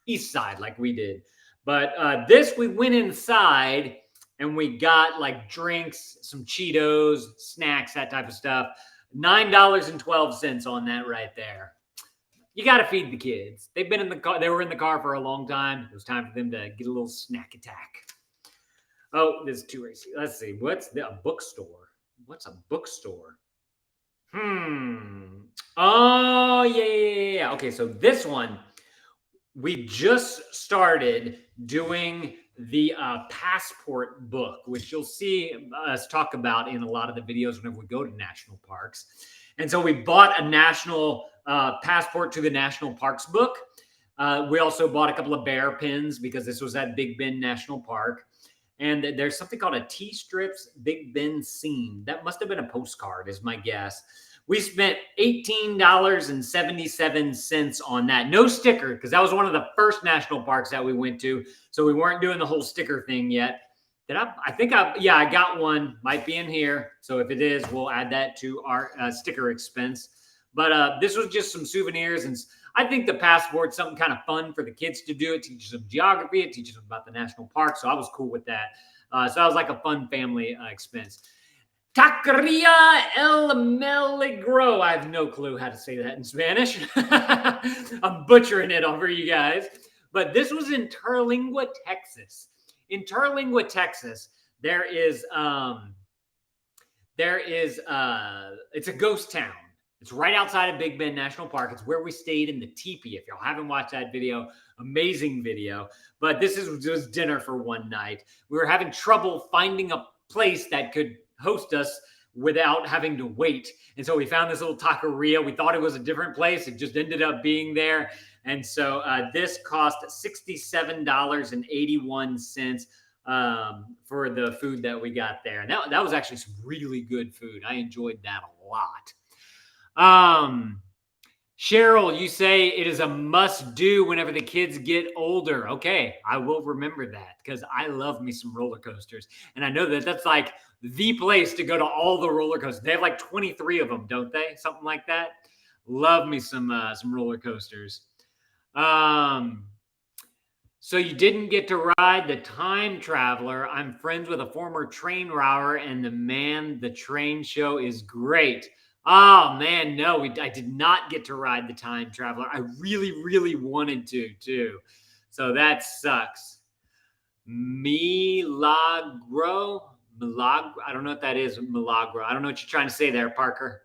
east side like we did. But this, we went inside and we got like drinks, some Cheetos, snacks, that type of stuff. $9.12 on that right there. You got to feed the kids. They've been in the car. They were in the car for a long time. It was time for them to get a little snack attack. Oh, there's 2 races. Let's see. What's a bookstore? What's a bookstore? Oh, yeah. Okay, so this one, we just started doing the passport book, which you'll see us talk about in a lot of the videos whenever we go to national parks. And so we bought a national passport to the national parks book. We also bought a couple of bear pins because this was at Big Bend National Park. And there's something called a T-Strips Big Bend scene. That must have been a postcard, is my guess. We spent $18.77 on that. No sticker, because that was one of the first national parks that we went to. So we weren't doing the whole sticker thing yet. Yeah, I got one. Might be in here. So if it is, we'll add that to our sticker expense. But this was just some souvenirs. And I think the passport's something kind of fun for the kids to do. It teaches them geography. It teaches them about the national park. So I was cool with that. So that was like a fun family expense. Taqueria El Meligro. I have no clue how to say that in Spanish. I'm butchering it over you guys. But this was in Terlingua, Texas. In Terlingua, Texas, it's a ghost town. It's right outside of Big Bend National Park. It's where we stayed in the teepee. If y'all haven't watched that video, amazing video. But this was just dinner for one night. We were having trouble finding a place that could host us without having to wait. And so we found this little taqueria. We thought it was a different place. It just ended up being there. And so this cost $67.81 for the food that we got there. And that was actually some really good food. I enjoyed that a lot. Cheryl, you say it is a must do whenever the kids get older. Okay, I will remember that because I love me some roller coasters. And I know that that's like the place to go to all the roller coasters. They have like 23 of them, don't they? Something like that. Love me some roller coasters. So you didn't get to ride the Time Traveler. I'm friends with a former train rower, and the train show is great. Oh, man, no, I did not get to ride the Time Traveler. I really, really wanted to, too. So that sucks. Milagro? I don't know what that is, Milagro. I don't know what you're trying to say there, Parker.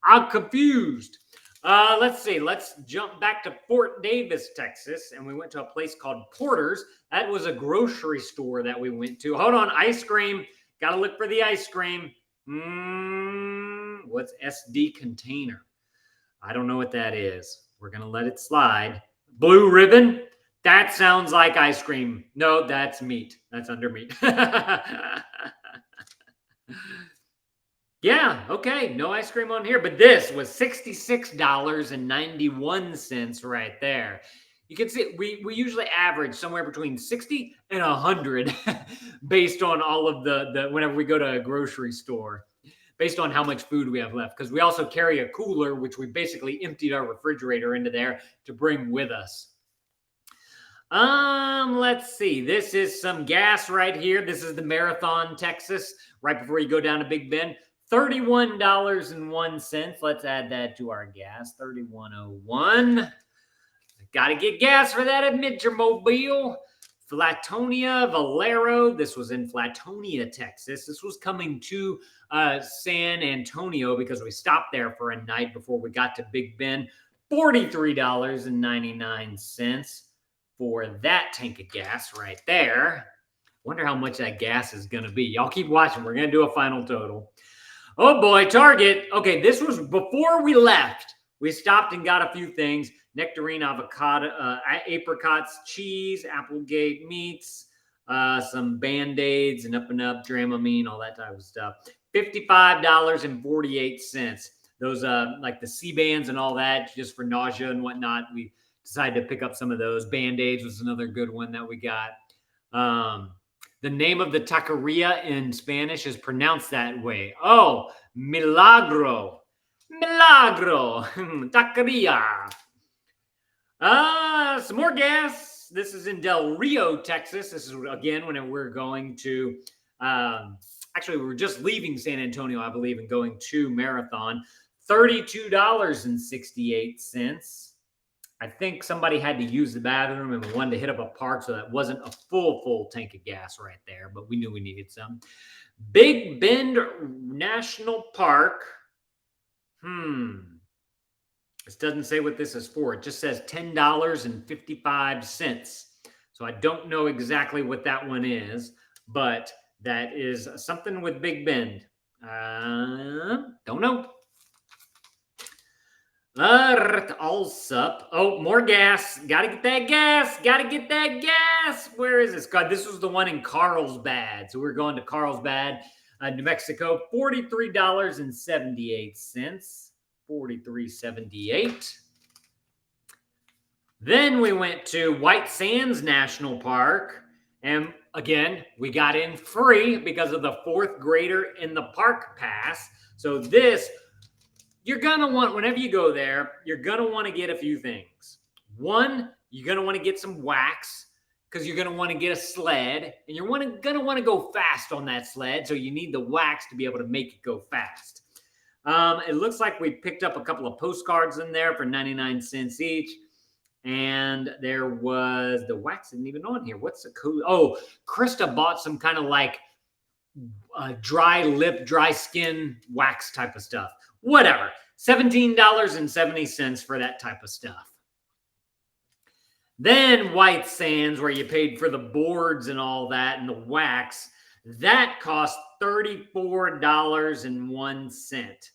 I'm confused. Let's see. Let's jump back to Fort Davis, Texas, and we went to a place called Porter's. That was a grocery store that we went to. Hold on, ice cream. Got to look for the ice cream. What's SD container? I don't know what that is. We're going to let it slide. Blue ribbon? That sounds like ice cream. No, that's meat. That's under meat. Yeah, okay. No ice cream on here. But this was $66.91 right there. You can see we usually average somewhere between 60 and 100 based on all of the whenever we go to a grocery store, based on how much food we have left. Because we also carry a cooler, which we basically emptied our refrigerator into there to bring with us. Let's see. This is some gas right here. This is the Marathon, Texas, right before you go down to Big Bend. $31.01. Let's add that to our gas. $31.01. Got to get gas for that Adventure-mobile. Flatonia Valero. This was in Flatonia, Texas. This was coming to San Antonio because we stopped there for a night before we got to Big Bend. $43.99 for that tank of gas right there. Wonder how much that gas is going to be. Y'all keep watching. We're going to do a final total. Oh boy, Target. Okay, this was before we left. We stopped and got a few things. Nectarine, avocado, apricots, cheese, Applegate meats, some Band-Aids and Up and Up, Dramamine, all that type of stuff. $55.48. Those like the C-bands and all that, just for nausea and whatnot. We decided to pick up some of those. Band-Aids was another good one that we got. The name of the taqueria in Spanish is pronounced that way. Oh, Milagro. Milagro. Taqueria. Some more gas. This is in Del Rio, Texas. This is, again, when we're going to, actually, we were just leaving San Antonio, I believe, and going to Marathon. $32.68. I think somebody had to use the bathroom and we wanted to hit up a park, so that wasn't a full tank of gas right there, but we knew we needed some. Big Bend National Park. This doesn't say what this is for. It just says $10.55. So I don't know exactly what that one is, but that is something with Big Bend. Don't know. All sup. Oh, more gas. Gotta get that gas. Gotta get that gas. Where is this? God, this was the one in Carlsbad. So we're going to Carlsbad, New Mexico. $43.78. $43.78. Then we went to White Sands National Park. And again, we got in free because of the fourth grader in the park pass. So this, you're going to want, whenever you go there, you're going to want to get a few things. One, you're going to want to get some wax because you're going to want to get a sled. And you're going to want to go fast on that sled. So you need the wax to be able to make it go fast. It looks like we picked up a couple of postcards in there for 99 cents each. And there was, the wax isn't even on here. What's the code? Oh, Krista bought some kind of like dry lip, dry skin wax type of stuff. Whatever. $17.70 for that type of stuff. Then White Sands, where you paid for the boards and all that and the wax, that cost $34.01.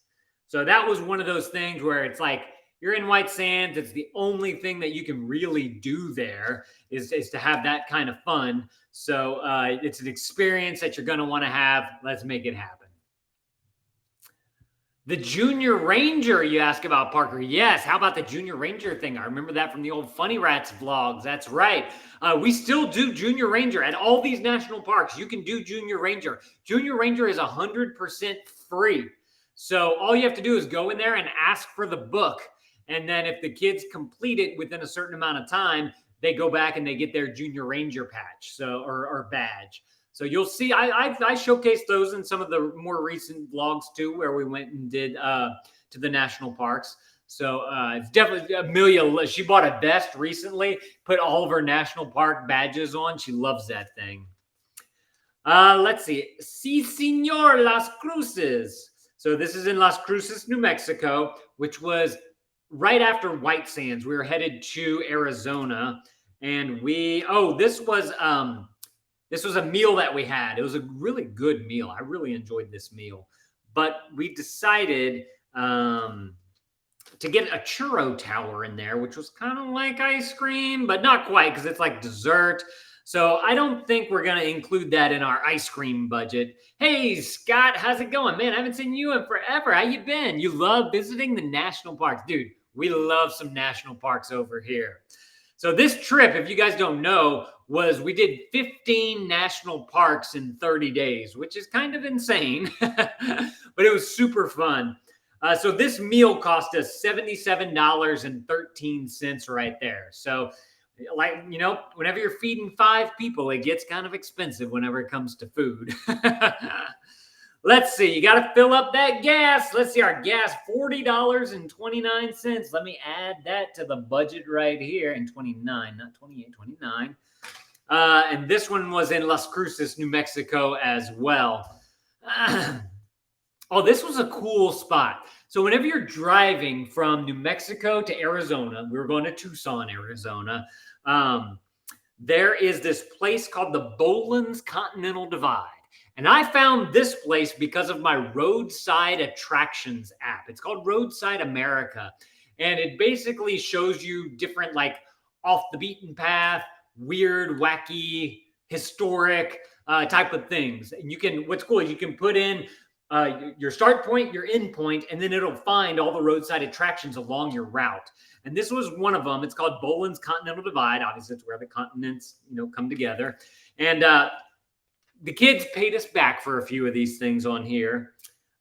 So that was one of those things where it's like, you're in White Sands. It's the only thing that you can really do there is to have that kind of fun. So it's an experience that you're going to want to have. Let's make it happen. The Junior Ranger, you ask about, Parker. Yes, how about the Junior Ranger thing? I remember that from the old Fournerat vlogs. That's right. We still do Junior Ranger at all these national parks. You can do Junior Ranger. Junior Ranger is 100% free. So all you have to do is go in there and ask for the book. And then if the kids complete it within a certain amount of time, they go back and they get their Junior Ranger patch, or badge. So you'll see, I showcased those in some of the more recent vlogs too, where we went and did to the national parks. So it's definitely, Amelia, she bought a vest recently, put all of her national park badges on. She loves that thing. Let's see. Sí, Señor, Las Cruces. So this is in Las Cruces, New Mexico, which was right after White Sands. We were headed to Arizona, and this was a meal that we had. It was a really good meal. I really enjoyed this meal, but we decided to get a churro tower in there, which was kind of like ice cream, but not quite because it's like dessert. So I don't think we're going to include that in our ice cream budget. Hey, Scott, how's it going? Man, I haven't seen you in forever. How you been? You love visiting the national parks. Dude, we love some national parks over here. So this trip, if you guys don't know, we did 15 national parks in 30 days, which is kind of insane, but it was super fun. So this meal cost us $77.13 right there. So like, whenever you're feeding 5 people, it gets kind of expensive whenever it comes to food. Let's see. You got to fill up that gas. Let's see. Our gas, $40.29. Let me add that to the budget right here. And 29, not 28, 29. And this one was in Las Cruces, New Mexico as well. Oh, this was a cool spot. So whenever you're driving from New Mexico to Arizona, we were going to Tucson, Arizona. There is this place called the Boland's Continental Divide. And I found this place because of my Roadside Attractions app. It's called Roadside America. And it basically shows you different, like, off the beaten path, weird, wacky, historic type of things. And what's cool is you can put in your start point, your end point, and then it'll find all the roadside attractions along your route. And this was one of them. It's called Boland's Continental Divide. Obviously, it's where the continents, come together. And the kids paid us back for a few of these things on here.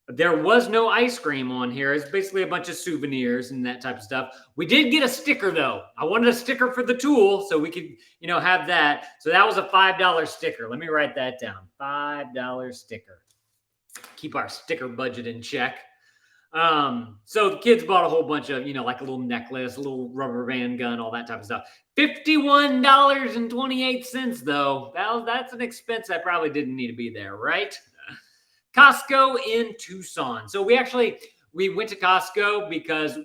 There was no ice cream on here. It's basically a bunch of souvenirs and that type of stuff. We did get a sticker, though. I wanted a sticker for the tool so we could, have that. So that was a $5 sticker. Let me write that down. $5 sticker. Keep our sticker budget in check. So the kids bought a whole bunch of, like a little necklace, a little rubber band gun, all that type of stuff. $51.28 though. That's an expense that probably didn't need to be there, right? Costco in Tucson. So we went to Costco because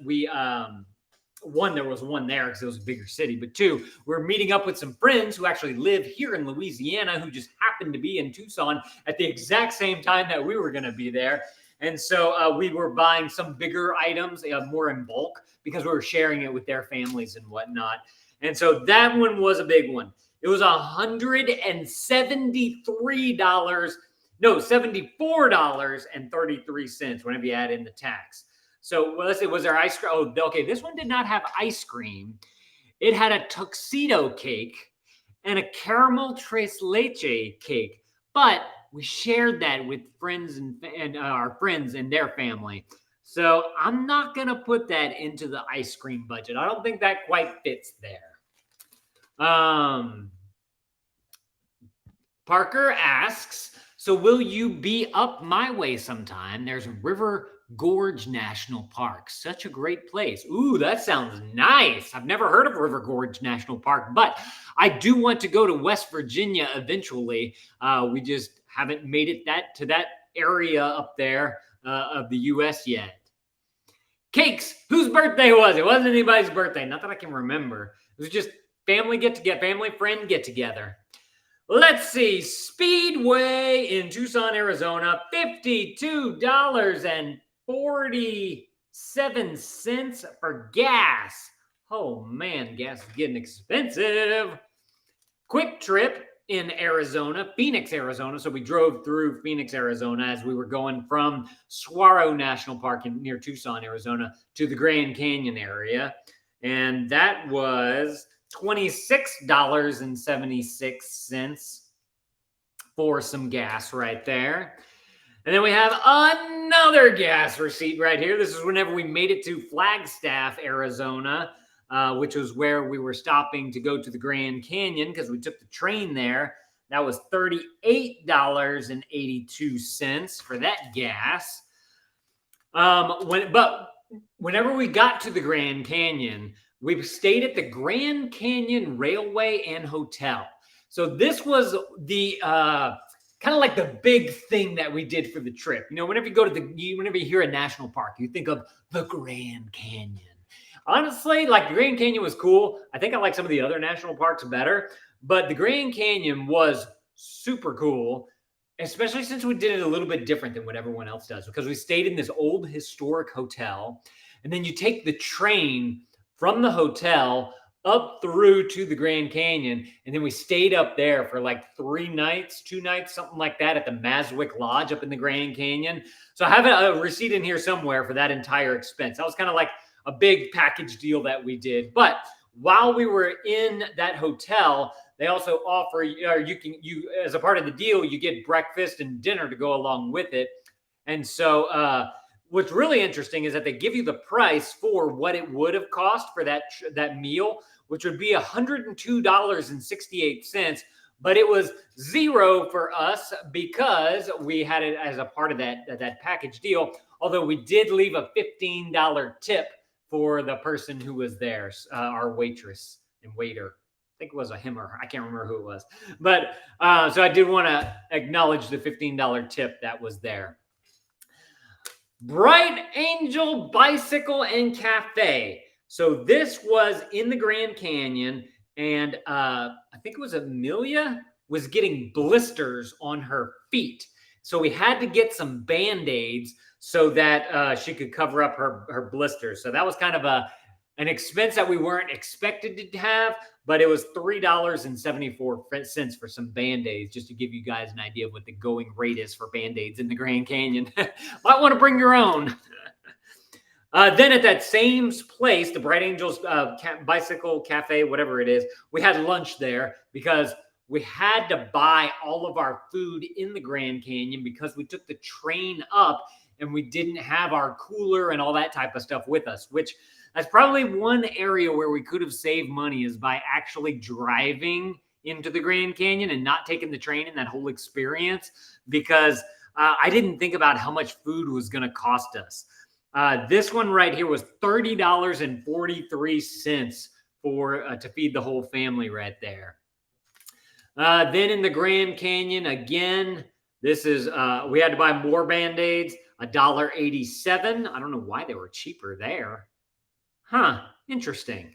one, there was one there because it was a bigger city, but two, we're meeting up with some friends who actually live here in Louisiana who just happened to be in Tucson at the exact same time that we were going to be there. And so we were buying some bigger items, more in bulk, because we were sharing it with their families and whatnot. And so that one was a big one. It was $173. No, $74.33 whenever you add in the tax. So let's see, was there ice cream? Oh, okay. This one did not have ice cream. It had a tuxedo cake and a caramel tres leche cake, but we shared that with friends and our friends and their family. So I'm not going to put that into the ice cream budget. I don't think that quite fits there. Parker asks, so will you be up my way sometime? There's River Gorge National Park. Such a great place. Ooh, that sounds nice. I've never heard of River Gorge National Park, but I do want to go to West Virginia eventually. We just haven't made it to that area up there of the U.S. yet. Cakes. Whose birthday was it? It wasn't anybody's birthday. Not that I can remember. It was just family friend get together. Let's see. Speedway in Tucson, Arizona, $52.47 for gas. Oh man, gas is getting expensive. Quick Trip in Arizona, Phoenix, Arizona. So we drove through Phoenix, Arizona as we were going from Saguaro National Park near Tucson, Arizona to the Grand Canyon area. And that was $26.76 for some gas right there. And then we have another gas receipt right here. This is whenever we made it to Flagstaff, Arizona, which was where we were stopping to go to the Grand Canyon because we took the train there. That was $38.82 for that gas. But whenever we got to the Grand Canyon, we stayed at the Grand Canyon Railway and Hotel. So this was the kind of like the big thing that we did for the trip. You know, whenever you hear a national park, you think of the Grand Canyon. Honestly, like the Grand Canyon was cool. I think I like some of the other national parks better, but the Grand Canyon was super cool, especially since we did it a little bit different than what everyone else does, because we stayed in this old historic hotel, and then you take the train from the hotel up through to the Grand Canyon, and then we stayed up there for like 2 nights, something like that, at the Maswick Lodge up in the Grand Canyon. So I have a receipt in here somewhere for that entire expense. That was kind of like a big package deal that we did. But while we were in that hotel, they also offer, you as a part of the deal, you get breakfast and dinner to go along with it. And so what's really interesting is that they give you the price for what it would have cost for that meal, which would be $102.68. But it was $0 for us because we had it as a part of that package deal. Although we did leave a $15 tip for the person who was there, our waitress and waiter. I think it was a him or her. I can't remember who it was. But so I did want to acknowledge the $15 tip that was there. Bright Angel Bicycle and Cafe. So this was in the Grand Canyon, and I think it was Amelia was getting blisters on her feet. So we had to get some Band-Aids so that she could cover up her blisters. So that was kind of an expense that we weren't expected to have, but it was $3.74 for some Band-Aids, just to give you guys an idea of what the going rate is for Band-Aids in the Grand Canyon. Might want to bring your own. Then at that same place, the Bright Angels Bicycle Cafe, whatever it is, we had lunch there because we had to buy all of our food in the Grand Canyon because we took the train up and we didn't have our cooler and all that type of stuff with us, which that's probably one area where we could have saved money, is by actually driving into the Grand Canyon and not taking the train and that whole experience, because I didn't think about how much food was going to cost us. This one right here was $30.43 to feed the whole family right there. Then in the Grand Canyon, again, this is, we had to buy more Band-Aids, $1.87. I don't know why they were cheaper there. Huh, interesting. It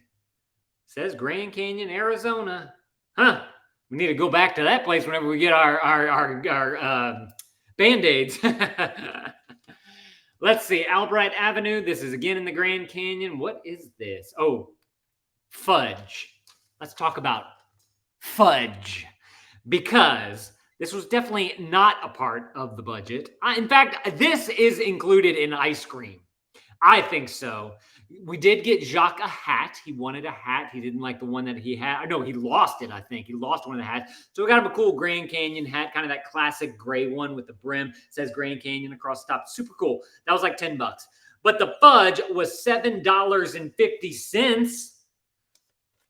says Grand Canyon, Arizona. Huh, we need to go back to that place whenever we get our Band-Aids. Let's see. Albright Avenue. This is again in the Grand Canyon. What is this? Oh, fudge. Let's talk about fudge, because this was definitely not a part of the budget. In fact, this is included in ice cream. I think so. We did get Jacques a hat. He wanted a hat. He didn't like the one that he had. No, he lost it, I think. He lost one of the hats. So we got him a cool Grand Canyon hat, kind of that classic gray one with the brim. It says Grand Canyon across the top. Super cool. That was like $10. But the fudge was $7.50.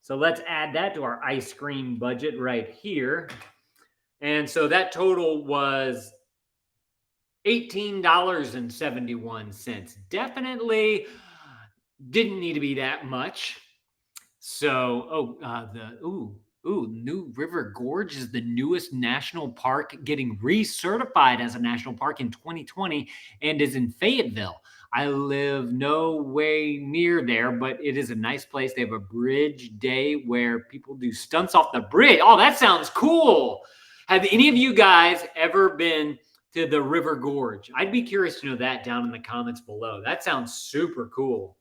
So let's add that to our ice cream budget right here. And so that total was $18.71. Definitely didn't need to be that much. So, New River Gorge is the newest national park, getting recertified as a national park in 2020, and is in Fayetteville. I live no way near there, but it is a nice place. They have a bridge day where people do stunts off the bridge. Oh, that sounds cool. Have any of you guys ever been to the River Gorge? I'd be curious to know that down in the comments below. That sounds super cool.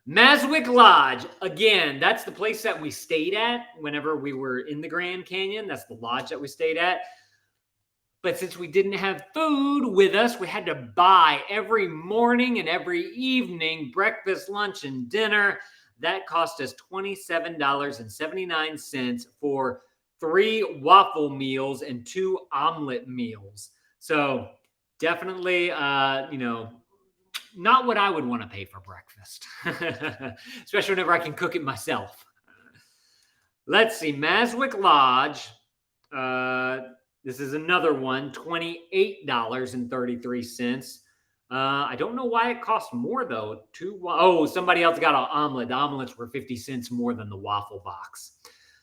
Maswick Lodge. Again, that's the place that we stayed at whenever we were in the Grand Canyon. That's the lodge that we stayed at. But since we didn't have food with us, we had to buy every morning and every evening, breakfast, lunch, and dinner. That cost us $27.79 for 3 waffle meals and 2 omelet meals. So definitely, not what I would want to pay for breakfast, especially whenever I can cook it myself. Let's see, Maswick Lodge. This is another one, $28.33. I don't know why it costs more, though. Somebody else got an omelet. The omelets were 50 cents more than the waffle box.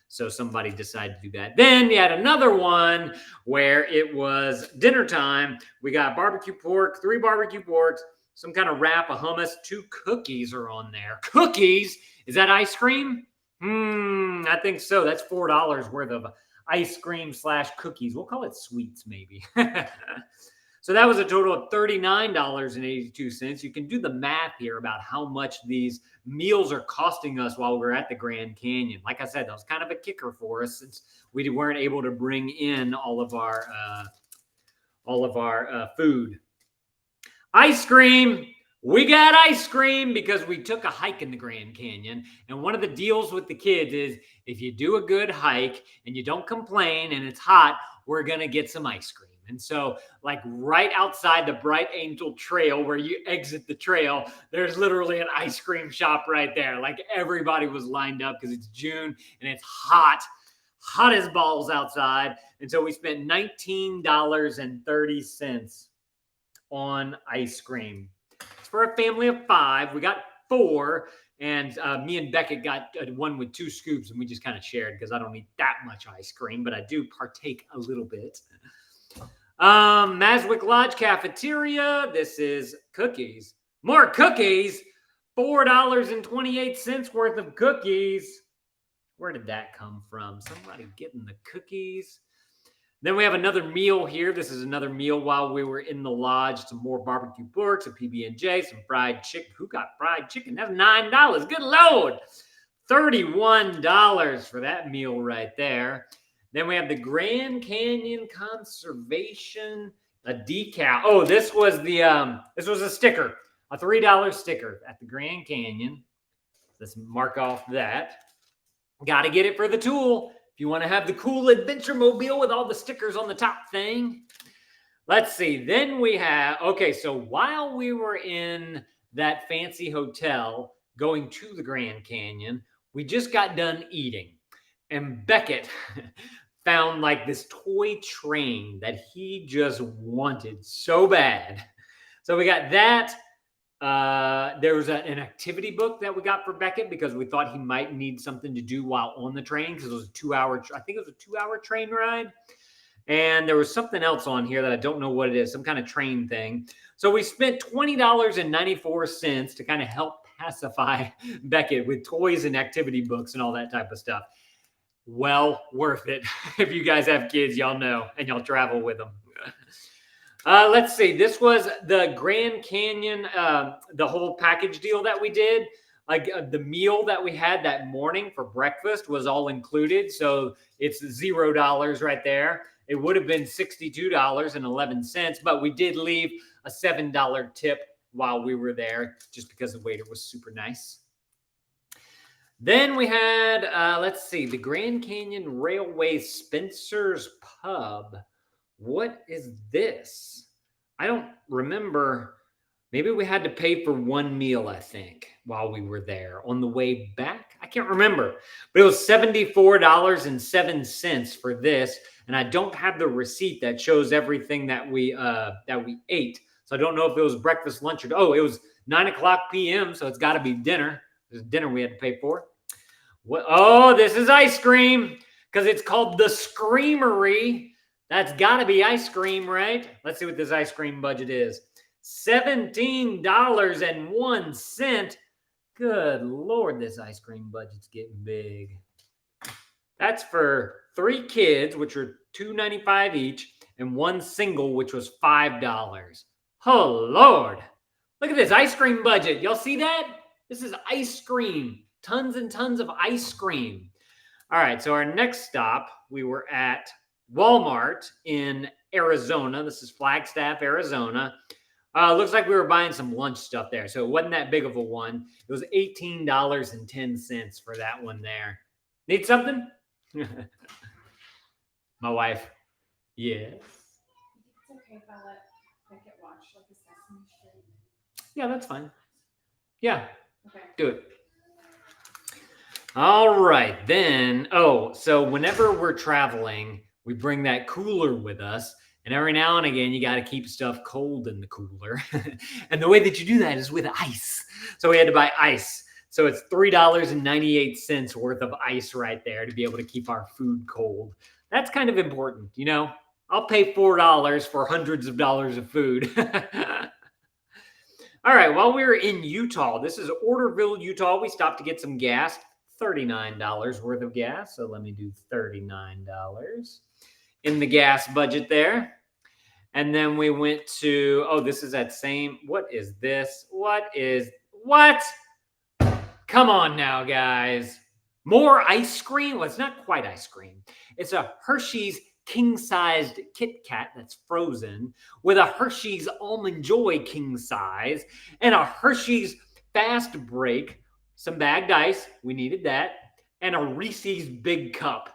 So somebody decided to do that. Then you had another one where it was dinner time. We got barbecue pork, 3 barbecue porks, some kind of wrap, a hummus, 2 cookies are on there. Cookies? Is that ice cream? I think so. That's $4 worth of ice cream / cookies. We'll call it sweets, maybe. So that was a total of $39.82. You can do the math here about how much these meals are costing us while we're at the Grand Canyon. Like I said, that was kind of a kicker for us since we weren't able to bring in all of our food. Ice cream. We got ice cream because we took a hike in the Grand Canyon. And one of the deals with the kids is if you do a good hike and you don't complain and it's hot, we're going to get some ice cream. And so, like right outside the Bright Angel Trail where you exit the trail, there's literally an ice cream shop right there. Like everybody was lined up because it's June and it's hot as balls outside. And so we spent $19.30 on ice cream. It's for a family of 5. We got 4. And me and Beckett got one with 2 scoops, and we just kind of shared because I don't eat that much ice cream, but I do partake a little bit. Maswick Lodge Cafeteria. This is cookies. More cookies. $4.28 worth of cookies. Where did that come from? Somebody getting the cookies. Then we have another meal here. This is another meal while we were in the lodge. Some more barbecue pork, some PB&J, some fried chicken. Who got fried chicken? That's $9. Good Lord. $31 for that meal right there. Then we have the Grand Canyon Conservation, a decal. Oh, this was a sticker, a $3 sticker at the Grand Canyon. Let's mark off that. Got to get it for the tool. If you want to have the cool adventure mobile with all the stickers on the top thing. Let's see. Then we have, so while we were in that fancy hotel going to the Grand Canyon, we just got done eating. And Beckett found like this toy train that he just wanted so bad. So we got that. There was an activity book that we got for Beckett because we thought he might need something to do while on the train because it was a 2-hour, I think it was a 2-hour train ride. And there was something else on here that I don't know what it is, some kind of train thing. So we spent $20.94 to kind of help pacify Beckett with toys and activity books and all that type of stuff. Well, worth it. If you guys have kids, y'all know, and y'all travel with them. Let's see. This was the Grand Canyon, the whole package deal that we did. Like the meal that we had that morning for breakfast was all included. So it's $0 right there. It would have been $62.11, but we did leave a $7 tip while we were there just because the waiter was super nice. Then we had, let's see, the Grand Canyon Railway Spencer's Pub. What is this? I don't remember. Maybe we had to pay for one meal, I think, while we were there. On the way back, I can't remember. But it was $74.07 for this. And I don't have the receipt that shows everything that we ate. So I don't know if it was breakfast, lunch, or it was 9:00 p.m. So it's got to be dinner. There's dinner we had to pay for. What? Oh, this is ice cream because it's called the Screamery. That's got to be ice cream, right? Let's see what this ice cream budget is. $17.01. Good Lord, this ice cream budget's getting big. That's for 3 kids, which are $2.95 each, and 1 single, which was $5. Oh, Lord. Look at this ice cream budget. Y'all see that? This is ice cream. Tons and tons of ice cream. All right, so our next stop, we were at Walmart in Arizona. This is Flagstaff, Arizona. Looks like we were buying some lunch stuff there, so it wasn't that big of a one. It was $18.10 for that one there. Need something? My wife. Yes. It's okay if I let Beckett watch like a Sesame Street. Yeah, that's fine. Yeah. Okay. Do it. All right, then. Oh, so whenever we're traveling, we bring that cooler with us. And every now and again, you got to keep stuff cold in the cooler. And the way that you do that is with ice. So we had to buy ice. So it's $3.98 worth of ice right there to be able to keep our food cold. That's kind of important, you know. I'll pay $4 for hundreds of dollars of food. All right, while we were in Utah, this is Orderville, Utah. We stopped to get some gas, $39 worth of gas. So let me do $39 in the gas budget there. And then we went to, this is that same, what is this? What? Come on now, guys. More ice cream? Well, it's not quite ice cream. It's a Hershey's king-sized Kit Kat that's frozen with a Hershey's Almond Joy king size and a Hershey's Fast Break, some bagged ice, we needed that, and a Reese's Big Cup.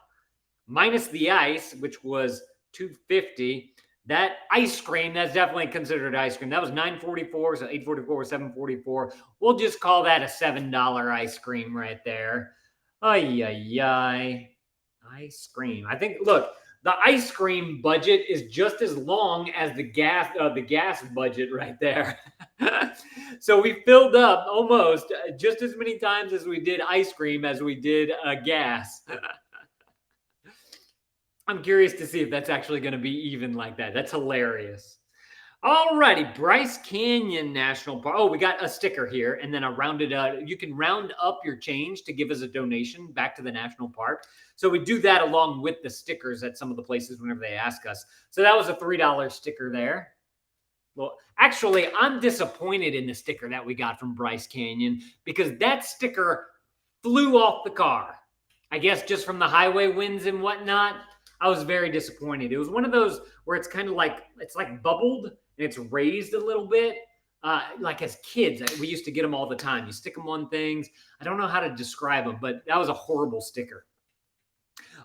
Minus the ice, which was $2.50. That ice cream, that's definitely considered ice cream. That was $9.44, so $8.44, $7.44. We'll just call that a $7 ice cream right there. Ay. Ice cream. I think, look, the ice cream budget is just as long as the gas budget right there. So we filled up almost just as many times as we did ice cream as we did gas. I'm curious to see if that's actually going to be even like that. That's hilarious. All righty, Bryce Canyon National Park. Oh, we got a sticker here, and then you can round up your change to give us a donation back to the national park. So we do that along with the stickers at some of the places whenever they ask us. So that was a $3 sticker there. Well, actually, I'm disappointed in the sticker that we got from Bryce Canyon because that sticker flew off the car. I guess just from the highway winds and whatnot. I was very disappointed. It was one of those where it's kind of like, it's like bubbled and it's raised a little bit. Like as kids, we used to get them all the time. You stick them on things. I don't know how to describe them, but that was a horrible sticker.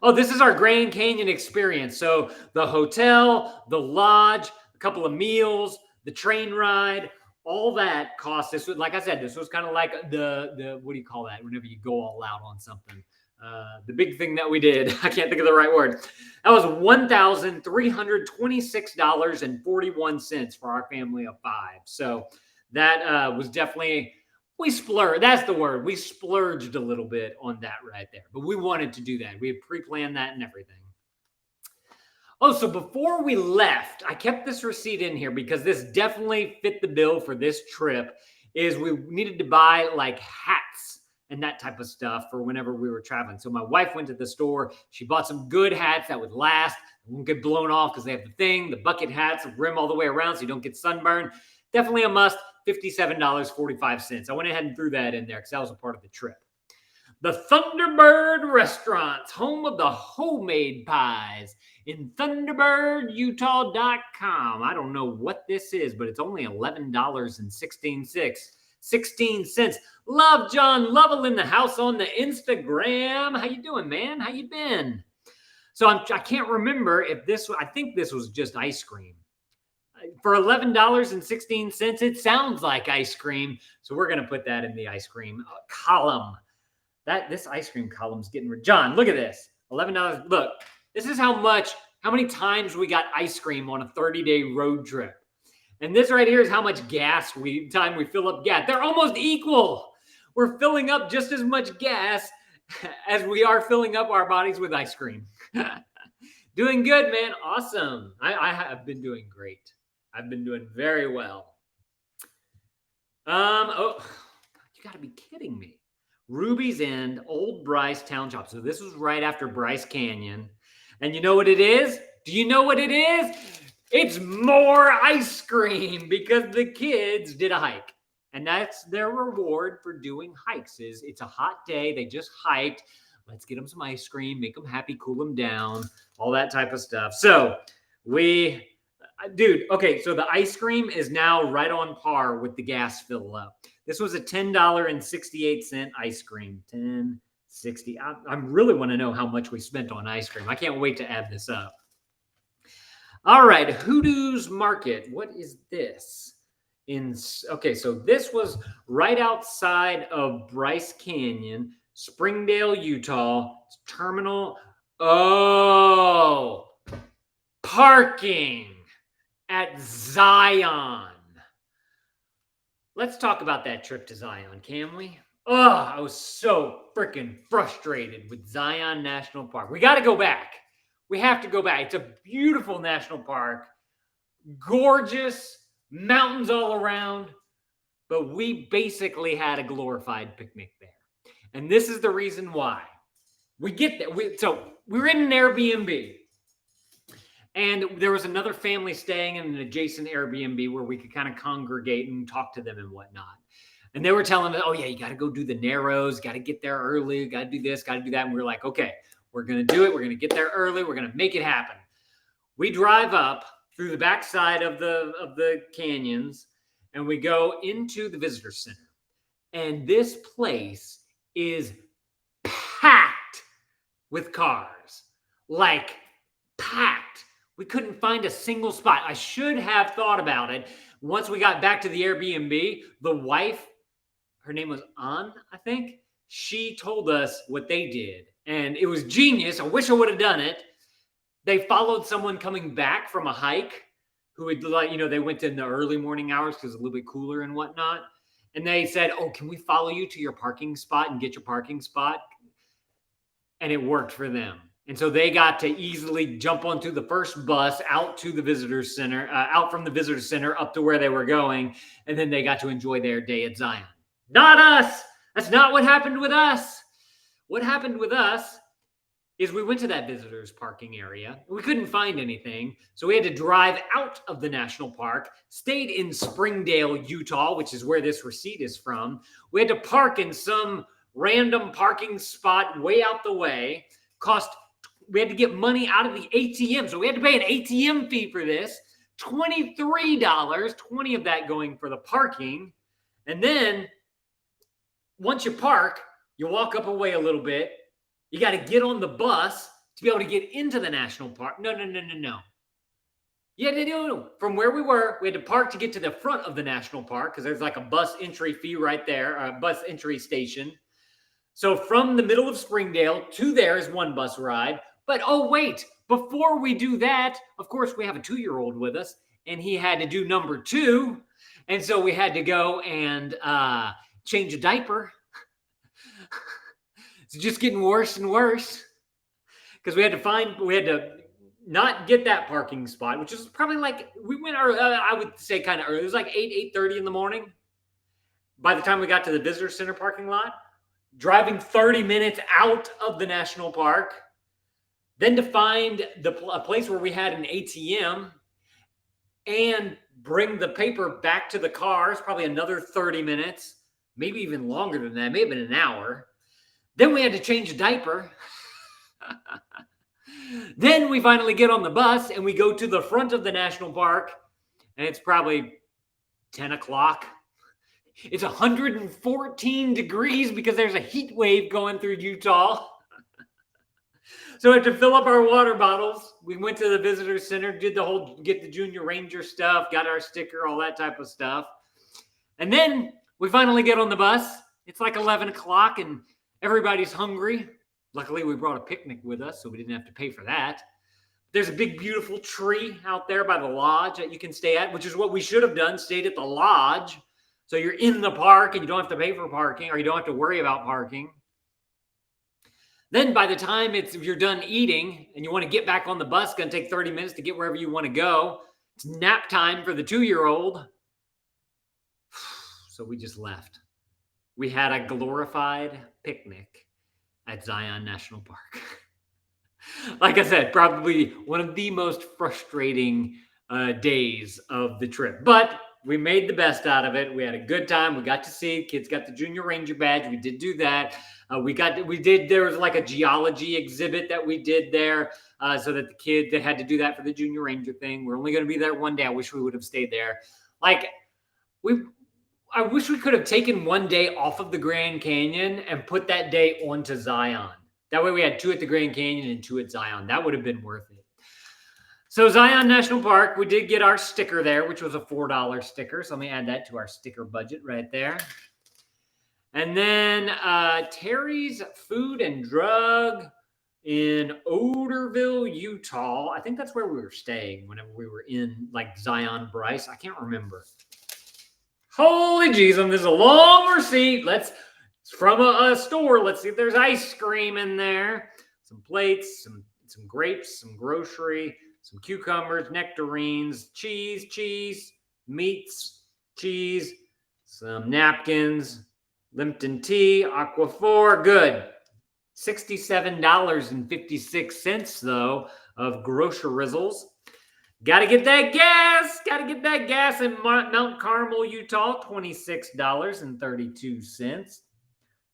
Oh, this is our Grand Canyon experience. So the hotel, the lodge, a couple of meals, the train ride, all that cost. This was, like I said, this was kind of like the what do you call that? Whenever you go all out on something. The big thing that we did, I can't think of the right word. That was $1,326.41 for our family of 5. So that was definitely, we splurged. That's the word. We splurged a little bit on that right there. But we wanted to do that. We had pre-planned that and everything. Oh, so before we left, I kept this receipt in here because this definitely fit the bill for this trip, is we needed to buy like hats and that type of stuff for whenever we were traveling. So my wife went to the store. She bought some good hats that would last. It won't get blown off because they have the thing, the bucket hats, the rim all the way around so you don't get sunburned. Definitely a must, $57.45. I went ahead and threw that in there because that was a part of the trip. The Thunderbird Restaurants, home of the homemade pies in ThunderbirdUtah.com. I don't know what this is, but it's only $11.16. Love John Lovell in the house on the Instagram. How you doing, man? How you been? So I can't remember if I think this was just ice cream. For $11.16, it sounds like ice cream. So we're going to put that in the ice cream column. This ice cream column's getting John, look at this. $11. Look, this is how many times we got ice cream on a 30-day road trip. And this right here is how much time we fill up gas. They're almost equal. We're filling up just as much gas as we are filling up our bodies with ice cream. Doing good, man. Awesome. I have been doing great. I've been doing very well. You got to be kidding me. Ruby's End, Old Bryce Town Shop. So this was right after Bryce Canyon. And you know what it is? Do you know what it is? It's more ice cream because the kids did a hike. And that's their reward for doing hikes. It's a hot day. They just hiked. Let's get them some ice cream, make them happy, cool them down, all that type of stuff. So okay, so the ice cream is now right on par with the gas fill up. This was a $10.68 ice cream. $10.60. I really want to know how much we spent on ice cream. I can't wait to add this up. All right, Hoodoo's Market. What is this? Okay, so this was right outside of Bryce Canyon, Springdale, Utah, terminal. Oh, parking at Zion. Let's talk about that trip to Zion, can we? Oh, I was so freaking frustrated with Zion National Park. We got to go back. We have to go back. It's a beautiful national park, gorgeous, mountains all around, but we basically had a glorified picnic there. And this is the reason why. We get there. We were in an Airbnb. And there was another family staying in an adjacent Airbnb where we could kind of congregate and talk to them and whatnot. And they were telling us, oh, yeah, you got to go do the Narrows, got to get there early, got to do this, got to do that. And we were like, okay, we're going to do it. We're going to get there early. We're going to make it happen. We drive up through the backside of the canyons, and we go into the visitor center. And this place is packed with cars, like packed. We couldn't find a single spot. I should have thought about it. Once we got back to the Airbnb, the wife, her name was Ann, I think, she told us what they did. And it was genius. I wish I would have done it. They followed someone coming back from a hike who had, they went in the early morning hours because it's a little bit cooler and whatnot. And they said, oh, can we follow you to your parking spot and get your parking spot? And it worked for them. And so they got to easily jump onto the first bus out to the visitor center, out from the visitor center up to where they were going. And then they got to enjoy their day at Zion. Not us. That's not what happened with us. What happened with us is we went to that visitor's parking area. We couldn't find anything. So we had to drive out of the national park, stayed in Springdale, Utah, which is where this receipt is from. We had to park in some random parking spot way out the way. We had to get money out of the ATM. So we had to pay an ATM fee for this. $23, 20 of that going for the parking. And then once you park, you walk up a way a little bit. You got to get on the bus to be able to get into the national park. No. Yeah, from where we were, we had to park to get to the front of the national park because there's like a bus entry fee right there, a bus entry station. So from the middle of Springdale to there is one bus ride. But oh, wait, before we do that, of course, we have a 2-year-old with us, and he had to do number 2. And so we had to go and change a diaper. It's just getting worse and worse because we had to not get that parking spot, which is probably we went, I would say kind of early. It was like 8:30 in the morning. By the time we got to the visitor center parking lot, driving 30 minutes out of the national park Then to find a place where we had an ATM and bring the paper back to the car is probably another 30 minutes, maybe even longer than that, maybe an hour. Then we had to change a diaper. Then we finally get on the bus and we go to the front of the national park, and it's probably 10 o'clock. It's 114 degrees because there's a heat wave going through Utah. So we had to fill up our water bottles. We went to the visitor center, did the whole get the Junior Ranger stuff, got our sticker, all that type of stuff. And then we finally get on the bus. It's like 11 o'clock and everybody's hungry. Luckily, we brought a picnic with us, so we didn't have to pay for that. There's a big, beautiful tree out there by the lodge that you can stay at, which is what we should have done, stayed at the lodge. So you're in the park and you don't have to pay for parking, or you don't have to worry about parking. Then by the time you're done eating and you want to get back on the bus, it's going to take 30 minutes to get wherever you want to go. It's nap time for the 2-year-old. So we just left. We had a glorified picnic at Zion National Park. Like I said, probably one of the most frustrating days of the trip. But we made the best out of it. We had a good time. We got to see kids got the Junior Ranger badge. We did do that. There was like a geology exhibit that we did there so that the kids, they had to do that for the Junior Ranger thing. We're only going to be there one day. I wish we would have stayed there. I wish we could have taken one day off of the Grand Canyon and put that day onto Zion. That way we had 2 at the Grand Canyon and 2 at Zion. That would have been worth it. So Zion National Park, we did get our sticker there, which was a $4 sticker. So let me add that to our sticker budget right there. And then Terry's Food and Drug in Oderville, Utah. I think that's where we were staying whenever we were in like Zion Bryce. I can't remember. Holy jeez, this is a long receipt. It's from a store. Let's see if there's ice cream in there. Some plates, some grapes, some grocery, some cucumbers, nectarines, cheese, meats, cheese, some napkins, Lipton tea, Aquaphor. Good. $67.56 though of grocerizals. Got to get that gas. Got to get that gas in Mount Carmel, Utah. $26.32.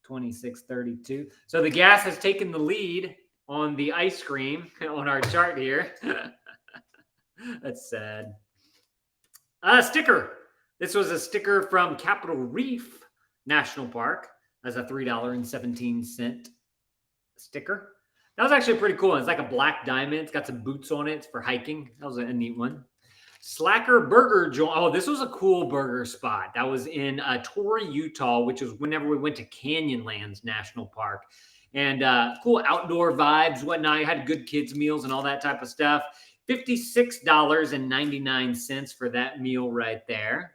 $26.32. So the gas has taken the lead on the ice cream on our chart here. That's sad. Sticker. This was a sticker from Capitol Reef National Park. That's a $3.17 sticker. That was actually pretty cool. It's like a black diamond. It's got some boots on it. It's for hiking. That was a neat one. Slacker Burger Joint. Oh, this was a cool burger spot. That was in Torrey, Utah, which was whenever we went to Canyonlands National Park. And cool outdoor vibes, whatnot. I had good kids meals and all that type of stuff. $56.99 for that meal right there.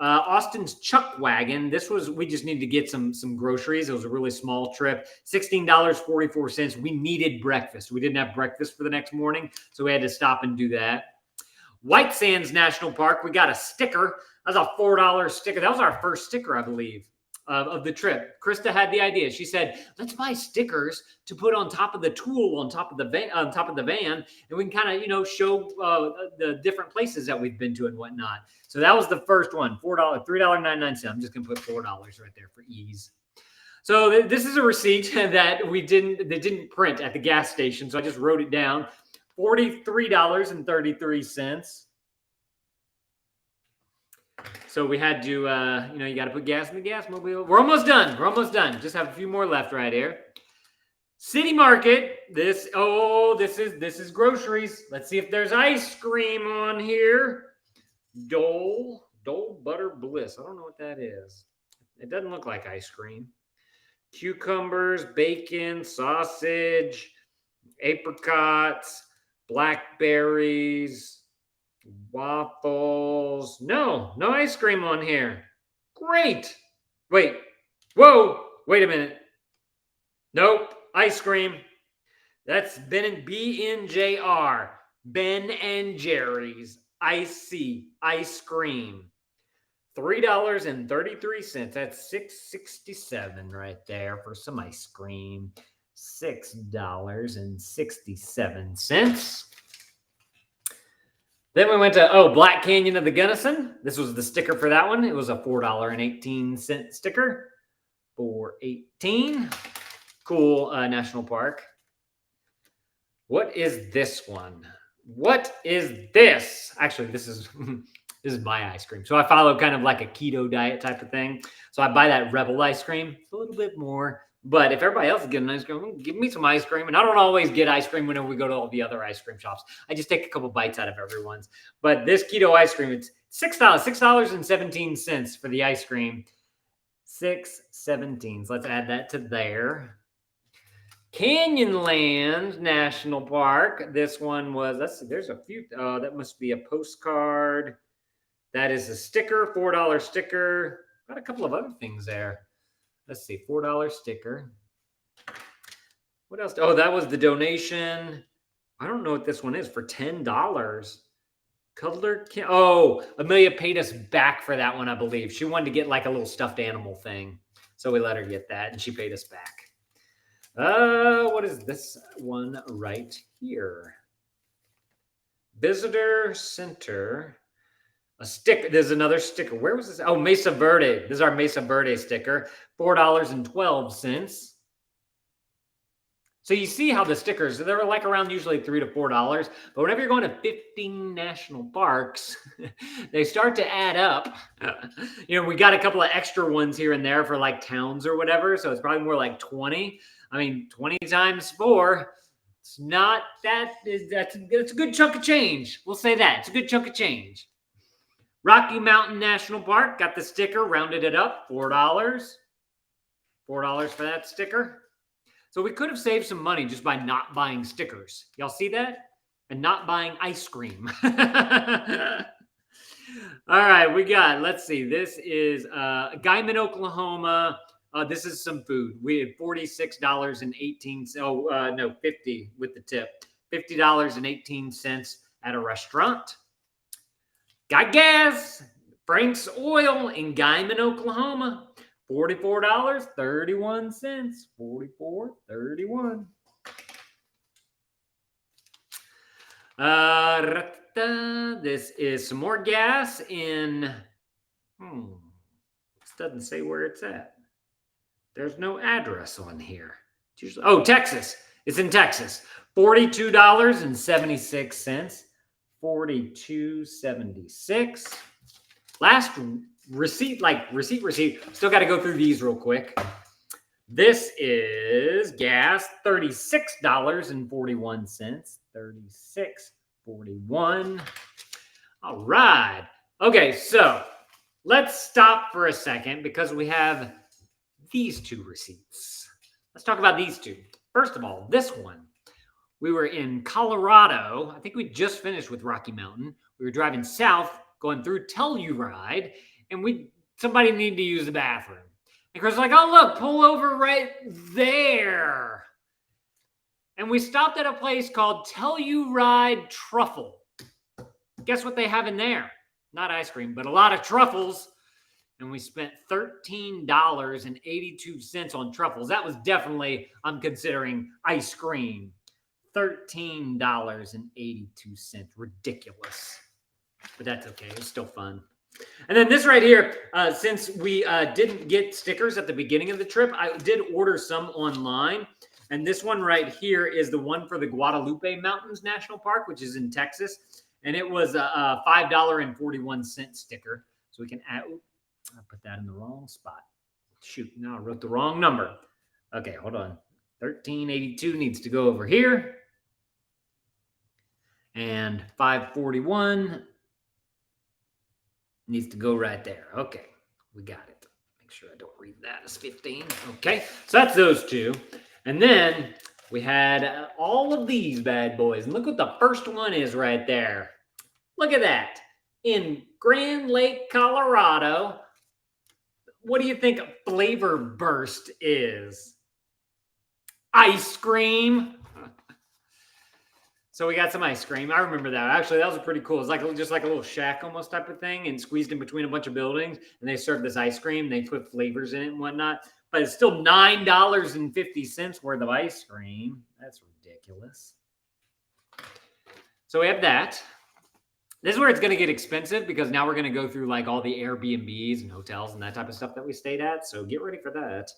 Austin's Chuck Wagon. We just needed to get some groceries. It was a really small trip. $16.44. We needed breakfast. We didn't have breakfast for the next morning, so we had to stop and do that. White Sands National Park. We got a sticker. That was a $4 sticker. That was our first sticker, I believe, of the trip. Krista had the idea. She said, "Let's buy stickers to put on top of the tool, on top of the van, and we can kind of, show the different places that we've been to and whatnot." So that was the first one. $3.99. I'm just gonna put $4 right there for ease. So this is a receipt that they didn't print at the gas station, so I just wrote it down. $43.33. So we had to, you got to put gas in the gas mobile. We're almost done. Just have a few more left right here. City Market. This is groceries. Let's see if there's ice cream on here. Dole Butter Bliss. I don't know what that is. It doesn't look like ice cream. Cucumbers, bacon, sausage, apricots, blackberries, waffles. No ice cream on here. Great. Wait a minute. Nope, ice cream. That's BNJR, Ben and Jerry's ice cream. $3.33. That's $6.67 right there for some ice cream. $6.67. Then we went to, Black Canyon of the Gunnison. This was the sticker for that one. It was a $4.18 sticker. $4.18. Cool national park. What is this one? What is this? Actually, this is this is my ice cream. So I follow kind of like a keto diet type of thing. So I buy that Rebel ice cream. It's a little bit more. But if everybody else is getting ice cream, give me some ice cream. And I don't always get ice cream whenever we go to all the other ice cream shops. I just take a couple bites out of everyone's. But this keto ice cream, it's $6.17 for the ice cream. 6.17. Let's add that to there. Canyonland National Park. This one was, there's a few, that must be a postcard. That is a sticker, $4 sticker. Got a couple of other things there. Let's see, $4 sticker. What else? Oh, that was the donation. I don't know what this one is for $10. Cuddler. Amelia paid us back for that one, I believe. She wanted to get like a little stuffed animal thing. So we let her get that and she paid us back. What is this one right here? Visitor Center. A sticker. There's another sticker. Where was this? Oh, Mesa Verde. This is our Mesa Verde sticker. $4.12. So you see how the stickers, they're like around usually $3 to $4. But whenever you're going to 15 national parks, they start to add up. We got a couple of extra ones here and there for like towns or whatever. So it's probably more like 20. I mean, 20 times 4. It's not that. That's a good chunk of change. We'll say that. It's a good chunk of change. Rocky Mountain National Park, got the sticker, rounded it up, $4. $4 for that sticker. So we could have saved some money just by not buying stickers. Y'all see that? And not buying ice cream. All right, we got, let's see, this is Guyman, Oklahoma. This is some food. We had $46.18. 50 with the tip. $50.18 at a restaurant. Got gas. Frank's Oil in Guyman, Oklahoma. $44.31. $44.31. This is some more gas in. This doesn't say where it's at. There's no address on here. It's usually, Texas. It's in Texas. $42.76. $42.76. Last receipt. Still got to go through these real quick. This is gas, $36.41. $36.41. All right. Okay, so let's stop for a second because we have these two receipts. Let's talk about these two. First of all, this one. We were in Colorado. I think we just finished with Rocky Mountain. We were driving south, going through Telluride, and somebody needed to use the bathroom. And Chris was like, oh, look, pull over right there. And we stopped at a place called Telluride Truffle. Guess what they have in there? Not ice cream, but a lot of truffles. And we spent $13.82 on truffles. That was definitely, I'm considering ice cream. $13.82. Ridiculous. But that's okay. It's still fun. And then this right here, since we didn't get stickers at the beginning of the trip, I did order some online. And this one right here is the one for the Guadalupe Mountains National Park, which is in Texas. And it was a $5.41 sticker. So we can add, I put that in the wrong spot. Shoot, now I wrote the wrong number. Okay, hold on. $13.82 needs to go over here. And $5.41 needs to go right there. Okay, we got it. Make sure I don't read that as 15. Okay, so that's those two. And then we had all of these bad boys. And look what the first one is right there. Look at that. In Grand Lake, Colorado. What do you think Flavor Burst is? Ice cream. So we got some ice cream. I remember that. Actually, that was pretty cool. It's like just like a little shack almost type of thing and squeezed in between a bunch of buildings. And they served this ice cream. They put flavors in it and whatnot. but it's still $9.50 worth of ice cream. That's ridiculous. So we have that. This is where it's going to get expensive because now we're going to go through like all the Airbnbs and hotels and that type of stuff that we stayed at. So get ready for that.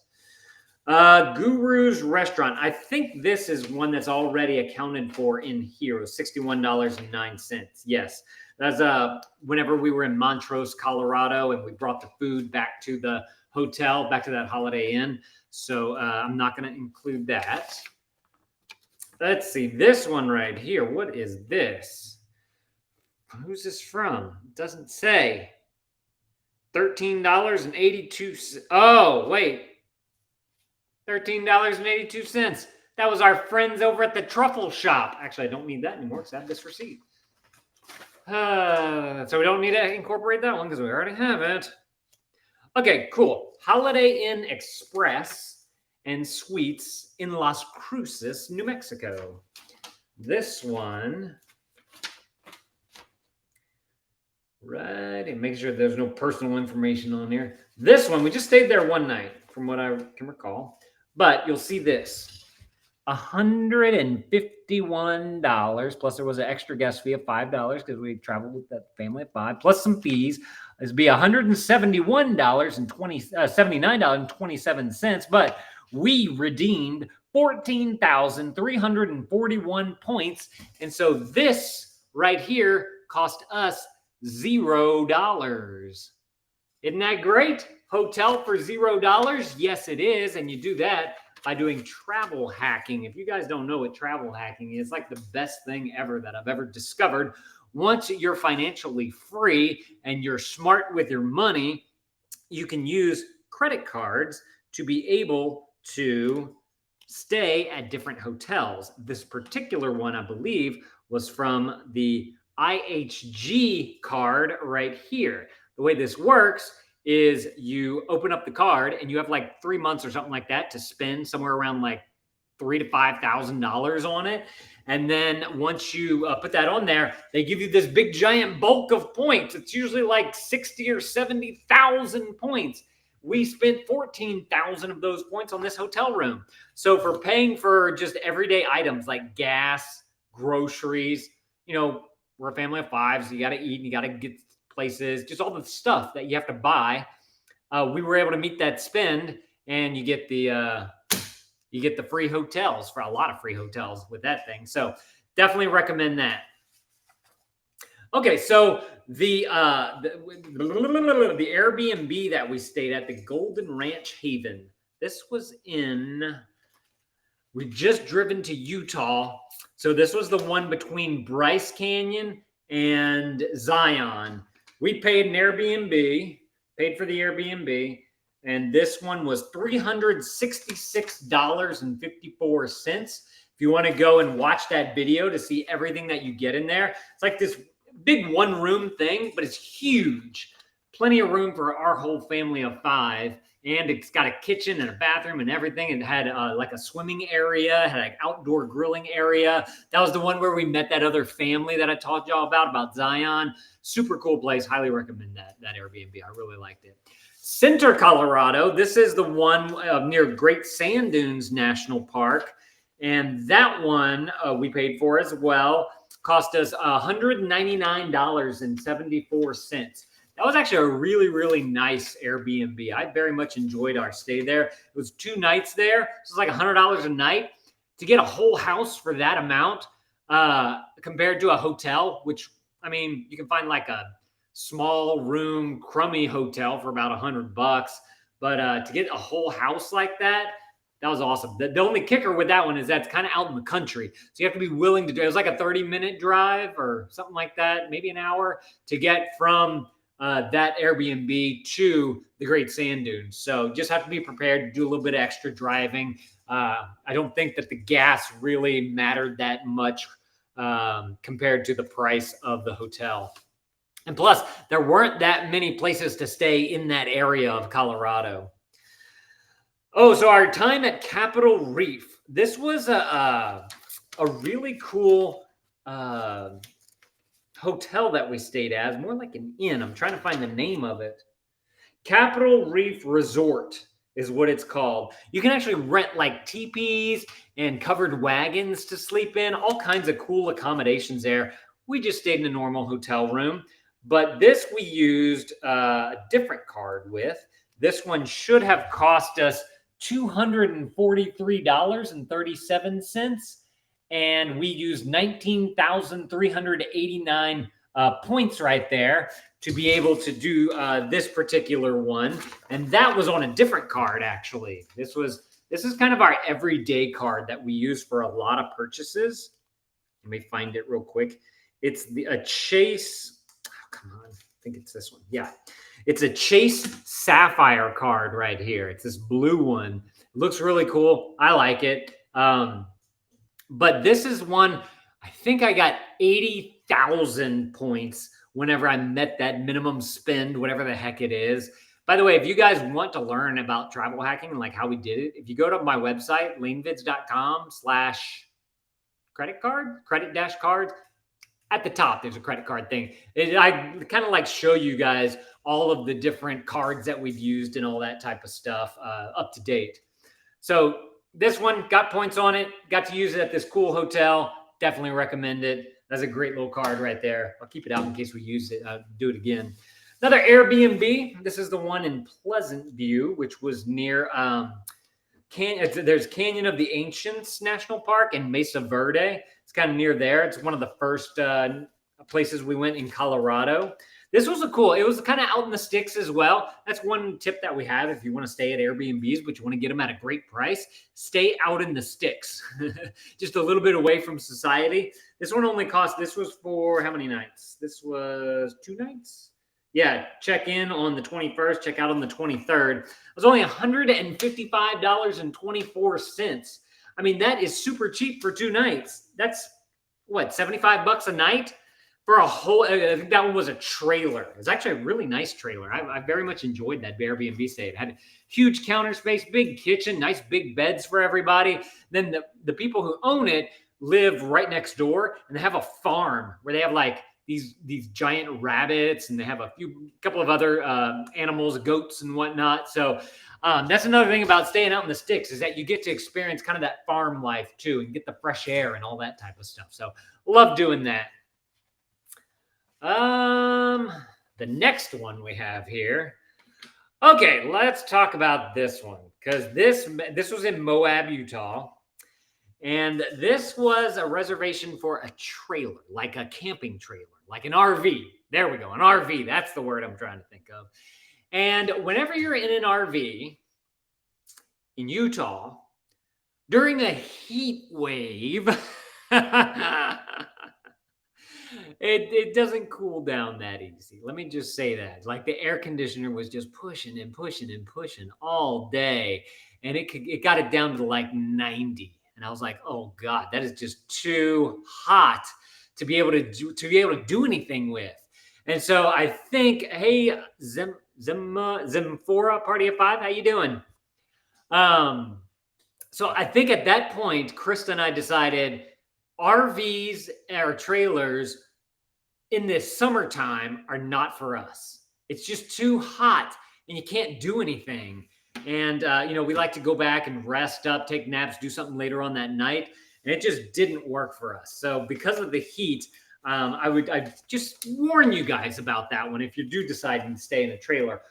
Guru's Restaurant. I think this is one that's already accounted for in here. It was $61.09. Yes. That's whenever we were in Montrose, Colorado, and we brought the food back to the hotel, back to that Holiday Inn. So I'm not going to include that. Let's see. This one right here. What is this? Who's this from? It doesn't say. $13.82. Oh, wait. $13.82. That was our friends over at the truffle shop. Actually, I don't need that anymore because I have this receipt. So we don't need to incorporate that one because we already have it. Okay, cool. Holiday Inn Express and Suites in Las Cruces, New Mexico. This one, right, and make sure there's no personal information on here. This one, we just stayed there one night from what I can recall, but you'll see this. $151 plus there was an extra guest fee of $5 because we traveled with that family of 5 plus some fees. This would be $79.27, but we redeemed 14,341 points, and so this right here cost us $0. Isn't that great? Hotel for $0? Yes, it is, and you do that by doing travel hacking. If you guys don't know what travel hacking is, like the best thing ever that I've ever discovered. Once you're financially free and you're smart with your money, you can use credit cards to be able to stay at different hotels. This particular one, I believe, was from the IHG card right here. The way this works is you open up the card and you have like 3 months or something like that to spend somewhere around like $3,000 to $5,000 on it. And then once you put that on there, they give you this big giant bulk of points. It's usually like 60 or 70,000 points. We spent 14,000 of those points on this hotel room. So for paying for just everyday items like gas, groceries, you know, we're a family of 5, so you got to eat and you got to get places, just all the stuff that you have to buy. We were able to meet that spend, and you get the free hotels for a lot of free hotels with that thing. So definitely recommend that. Okay, so the Airbnb that we stayed at, the Golden Ranch Haven. This was we've just driven to Utah. So this was the one between Bryce Canyon and Zion. We paid an Airbnb, paid for the Airbnb, and this one was $366.54. If you want to go and watch that video to see everything that you get in there, it's like this big one-room thing, but it's huge. Plenty of room for our whole family of 5. And it's got a kitchen and a bathroom and everything. It had like a swimming area, had an outdoor grilling area. That was the one where we met that other family that I talked y'all about Zion. Super cool place. Highly recommend that Airbnb. I really liked it. Center, Colorado. This is the one near Great Sand Dunes National Park. And that one we paid for as well. Cost us $199.74. That was actually a really, really nice Airbnb. I very much enjoyed our stay there. It was 2 nights there. So it's like $100 a night. To get a whole house for that amount compared to a hotel, which, I mean, you can find like a small room, crummy hotel for about $100. But to get a whole house like that, that was awesome. The only kicker with that one is that it's kind of out in the country. So you have to be willing to do it. It was like a 30-minute drive or something like that, maybe an hour to get from that Airbnb to the Great Sand Dunes. So just have to be prepared to do a little bit of extra driving. I don't think that the gas really mattered that much compared to the price of the hotel. And plus, there weren't that many places to stay in that area of Colorado. Oh, so our time at Capitol Reef. This was a really cool hotel that we stayed at. More like an inn. I'm trying to find the name of it. Capitol Reef Resort is what it's called. You can actually rent like teepees and covered wagons to sleep in, all kinds of cool accommodations there. We just stayed in a normal hotel room, but this we used a different card with. This one should have cost us $243.37, and we used 19,389 points right there to be able to do this particular one. And that was on a different card, actually. This is kind of our everyday card that we use for a lot of purchases. Let me find it real quick. It's a Chase. Oh, come on. I think it's this one. Yeah. It's a Chase Sapphire card right here. It's this blue one. It looks really cool. I like it. But this is one, I think I got 80,000 points whenever I met that minimum spend, whatever the heck it is. By the way, if you guys want to learn about travel hacking and like how we did it, if you go to my website, lanevids.com/credit-cards, at the top, there's a credit card thing. I kind of like show you guys all of the different cards that we've used and all that type of stuff up to date. So this one got points on it, got to use it at this cool hotel. Definitely recommend it. That's a great little card right there. I'll keep it out in case we use it, do it again. Another Airbnb. This is the one in Pleasant View, which was near there's Canyon of the Ancients National Park and Mesa Verde. It's kind of near there. It's one of the first places we went in Colorado. This was it was kind of out in the sticks as well. That's one tip that we have if you want to stay at Airbnbs, but you want to get them at a great price. Stay out in the sticks, just a little bit away from society. This one only cost, this was for how many nights? This was 2 nights? Yeah, check in on the 21st, check out on the 23rd. It was only $155.24. I mean, that is super cheap for 2 nights. That's what, 75 bucks a night? For a whole, I think that one was a trailer. It was actually a really nice trailer. I very much enjoyed that Airbnb stay. It had huge counter space, big kitchen, nice big beds for everybody. Then the people who own it live right next door, and they have a farm where they have like these giant rabbits, and they have a couple of other animals, goats and whatnot. So that's another thing about staying out in the sticks, is that you get to experience kind of that farm life too, and get the fresh air and all that type of stuff. So love doing that. The next one we have here. Okay, let's talk about this one, because this was in Moab, Utah. And this was a reservation for a trailer, like a camping trailer, like an RV. There we go, an RV. That's the word I'm trying to think of. And whenever you're in an RV in Utah, during a heat wave, it doesn't cool down that easy. Let me just say that. Like the air conditioner was just pushing and pushing and pushing all day. And it got it down to like 90. And I was like, oh God, that is just too hot to be able to do anything with. And so I think, hey, Zemfora Party of 5, how you doing? So I think at that point, Krista and I decided RVs or trailers in this summertime are not for us. It's just too hot and you can't do anything. And, we like to go back and rest up, take naps, do something later on that night. And it just didn't work for us. So because of the heat, I just warn you guys about that one if you do decide to stay in a trailer.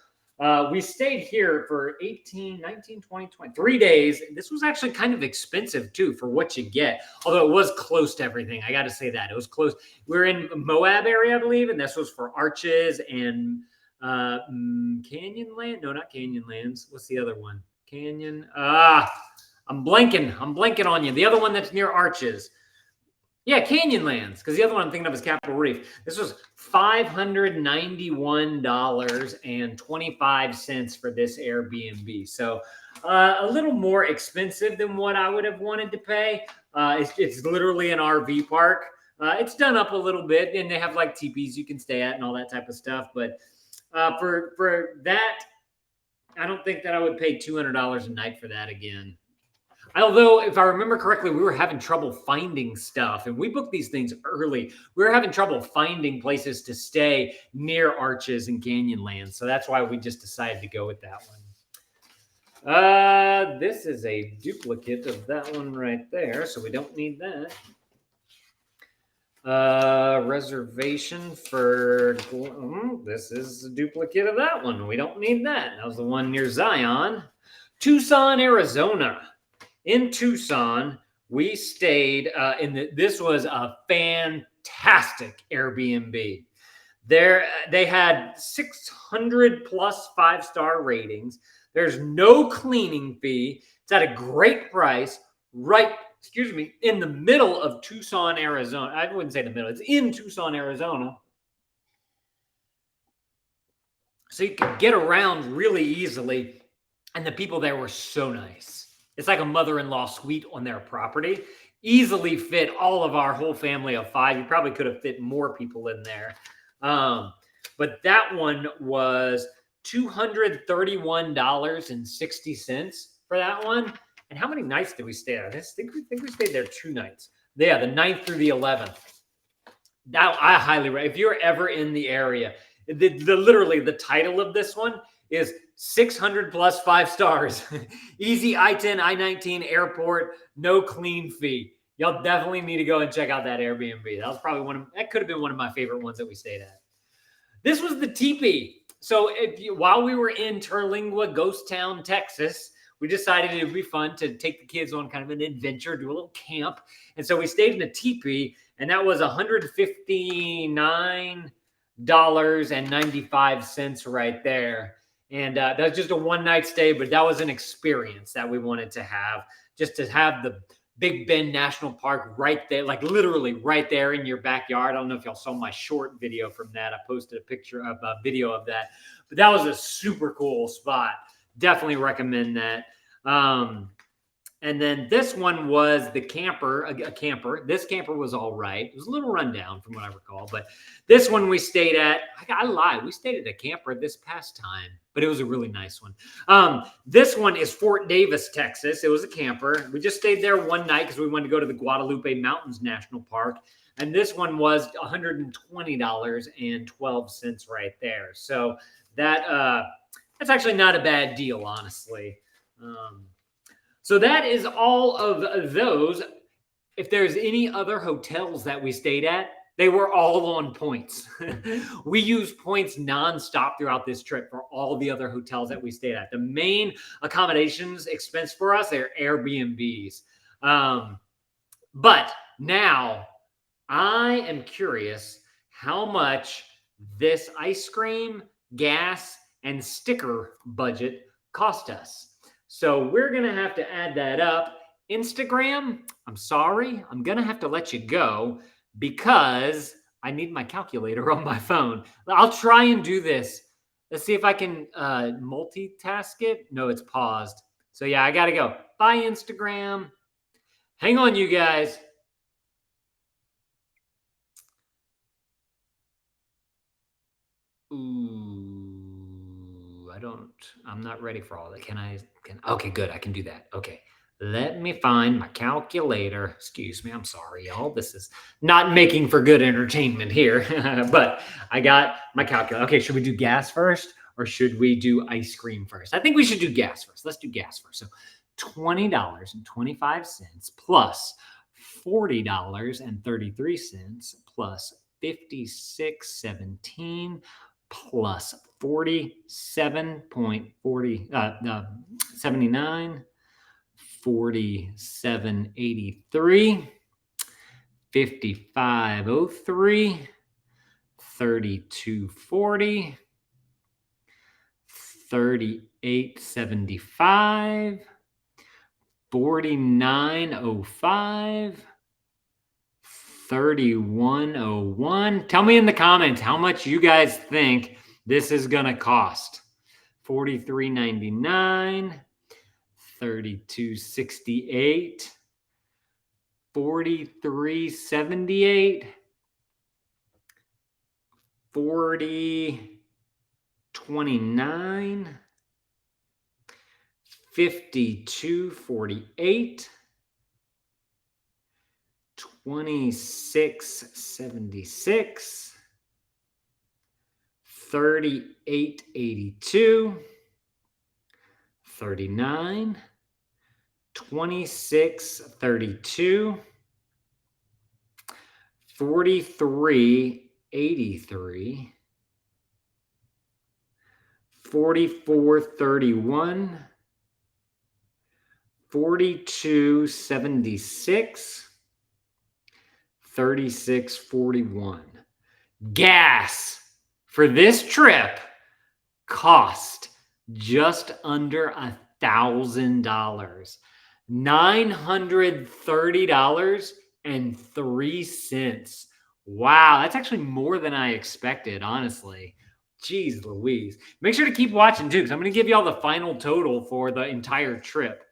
We stayed here for 18, 19, 20, 23 days. This was actually kind of expensive too for what you get, although it was close to everything. I got to say that it was close. We're in Moab area, I believe, and this was for Arches and Canyonland. No, not Canyonlands. What's the other one? Canyon. I'm blanking on you. The other one that's near Arches. Yeah, Canyonlands, because the other one I'm thinking of is Capitol Reef. This was $591.25 for this Airbnb. So a little more expensive than what I would have wanted to pay. It's literally an RV park. It's done up a little bit, and they have like teepees you can stay at and all that type of stuff. But for that, I don't think that I would pay $200 a night for that again. Although, if I remember correctly, we were having trouble finding stuff, and we booked these things early. We were having trouble finding places to stay near Arches and Canyonlands, so that's why we just decided to go with that one. This is a duplicate of that one right there, so we don't need that. Reservation for this is a duplicate of that one. We don't need that. That was the one near Zion. Tucson, Arizona. In Tucson, we stayed this was a fantastic Airbnb. There they had 600 plus 5-star ratings. There's no cleaning fee. It's at a great price, right, excuse me, in the middle of Tucson, Arizona. I wouldn't say the middle, it's in Tucson, Arizona. So you can get around really easily. And the people there were so nice. It's like a mother-in-law suite on their property. Easily fit all of our whole family of 5. You probably could have fit more people in there. But that one was $231.60 for that one. And how many nights did we stay at? I think we stayed there 2 nights. Yeah, the 9th through the 11th. That I highly recommend. If you're ever in the area, literally the title of this one is 600 plus 5 stars. Easy I-10, I-19 airport, no clean fee. Y'all definitely need to go and check out that Airbnb. That was probably that could have been one of my favorite ones that we stayed at. This was the teepee. So while we were in Terlingua, Ghost Town, Texas, we decided it would be fun to take the kids on kind of an adventure, do a little camp. And so we stayed in a teepee, and that was $159.95 right there. And that was just a one-night stay, but that was an experience that we wanted to have, just to have the Big Bend National Park right there, like literally right there in your backyard. I don't know if y'all saw my short video from that. I posted a picture of a video of that, but that was a super cool spot. Definitely recommend that. And then this one was the camper, a camper. This camper was all right. It was a little rundown from what I recall, but this one we stayed at, I lied, we stayed at a camper this past time, but it was a really nice one. This one is Fort Davis, Texas. It was a camper. We just stayed there one night because we wanted to go to the Guadalupe Mountains National Park. And this one was $120.12 right there. So that's actually not a bad deal, honestly. So that is all of those. If there's any other hotels that we stayed at, they were all on points. We used points nonstop throughout this trip for all the other hotels that we stayed at. The main accommodations expense for us are Airbnbs. But now I am curious how much this ice cream, gas, and sticker budget cost us. So we're going to have to add that up. Instagram, I'm sorry, I'm going to have to let you go because I need my calculator on my phone. I'll try and do this. Let's see if I can multitask it. No, it's paused. So yeah, I got to go. Bye, Instagram. Hang on, you guys. Ooh, I'm not ready for all that. Okay, good. I can do that. Okay. Let me find my calculator. Excuse me. I'm sorry, y'all. This is not making for good entertainment here, but I got my calculator. Okay. Should we do gas first or should we do ice cream first? I think we should do gas first. Let's do gas first. So $20.25 plus $40.33 plus 56.17 plus 79, 47.83, 55.03, 32.40, 38.75, 49.05, 3101. Tell me in the comments how much you guys think this is going to cost. 43.99, 32.68, 43.78, 40.29, 52.48, 26.76, 38.82, 39, 26, 32, 43, 83, 44, 31, 42, 76, 36, 41. Gas for this trip cost just under $1,000. $930.03. Wow, that's actually more than I expected, honestly. Jeez Louise. Make sure to keep watching too, because I'm going to give you all the final total for the entire trip.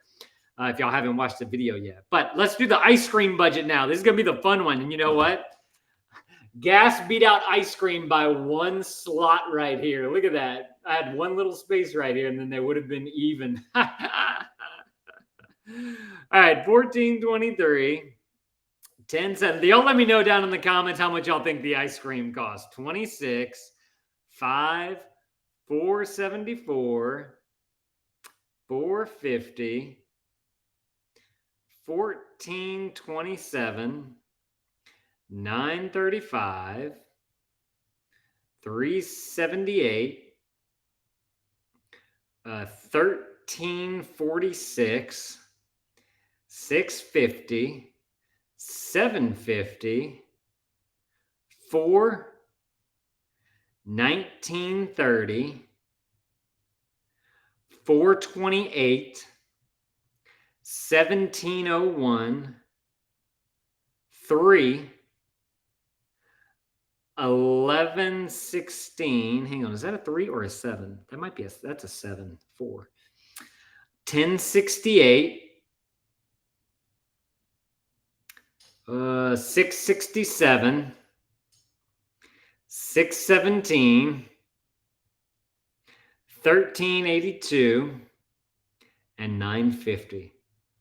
If y'all haven't watched the video yet. But let's do the ice cream budget now. This is going to be the fun one. And you know what? Gas beat out ice cream by one slot right here. Look at that. I had one little space right here, and then they would have been even. All right, 14.23, 10.7. Y'all let me know down in the comments how much y'all think the ice cream cost. 26, 5, 474, 450, 14.27, 935, 378, 1346, 650, 750, 4, 1930, 428, 1701, 3, 1116. Hang on, is that a 3 or a 7? That might be that's a 7. 4. 1068. 667. 617. 1382. And 950.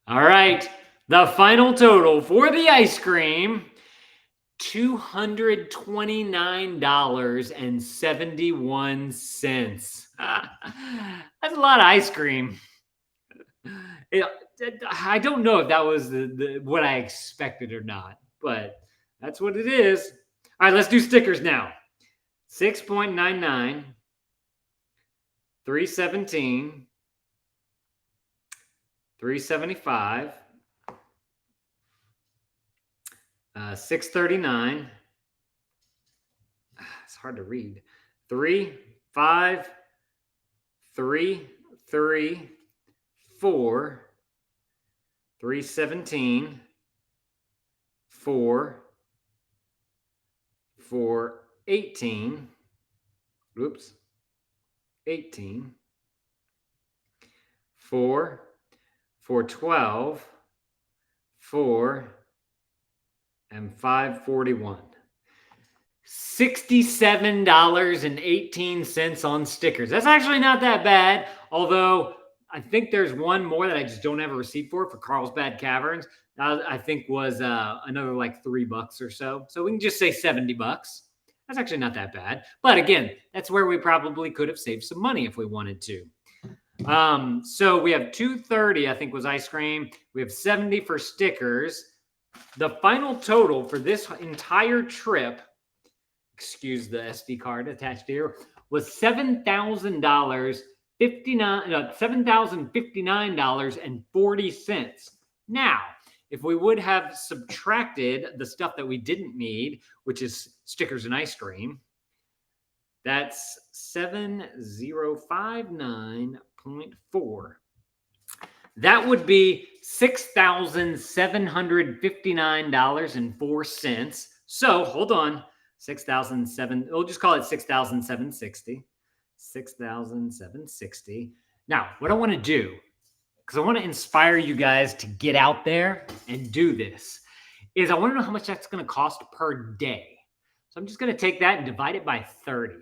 All right, the final total for the ice cream. $229.71. That's a lot of ice cream. I don't know if that was what I expected or not, but that's what it is. All right, let's do stickers now. 6.99, 317, 375, 639. It's hard to read. 3, 5, 3, 3, 4, 317, 4, 4, 18. Oops. 18. 4, 412, 4, and 541. $67.18 on stickers. That's actually not that bad, although I think there's one more that I just don't have a receipt for Carlsbad Caverns. I think was another like $3 or so. So we can just say $70. That's actually not that bad. But again, that's where we probably could have saved some money if we wanted to. So we have 230, I think, was ice cream. We have 70 for stickers. The final total for this entire trip, excuse the SD card attached here, was $7,059.40. Now, if we would have subtracted the stuff that we didn't need, which is stickers and ice cream, that's 7059.4. That would be $6,759.04. So hold on, 6,007. We'll just call it 6,760. 6,760. Now, what I want to do, because I want to inspire you guys to get out there and do this, is I want to know how much that's going to cost per day. So I'm just going to take that and divide it by 30.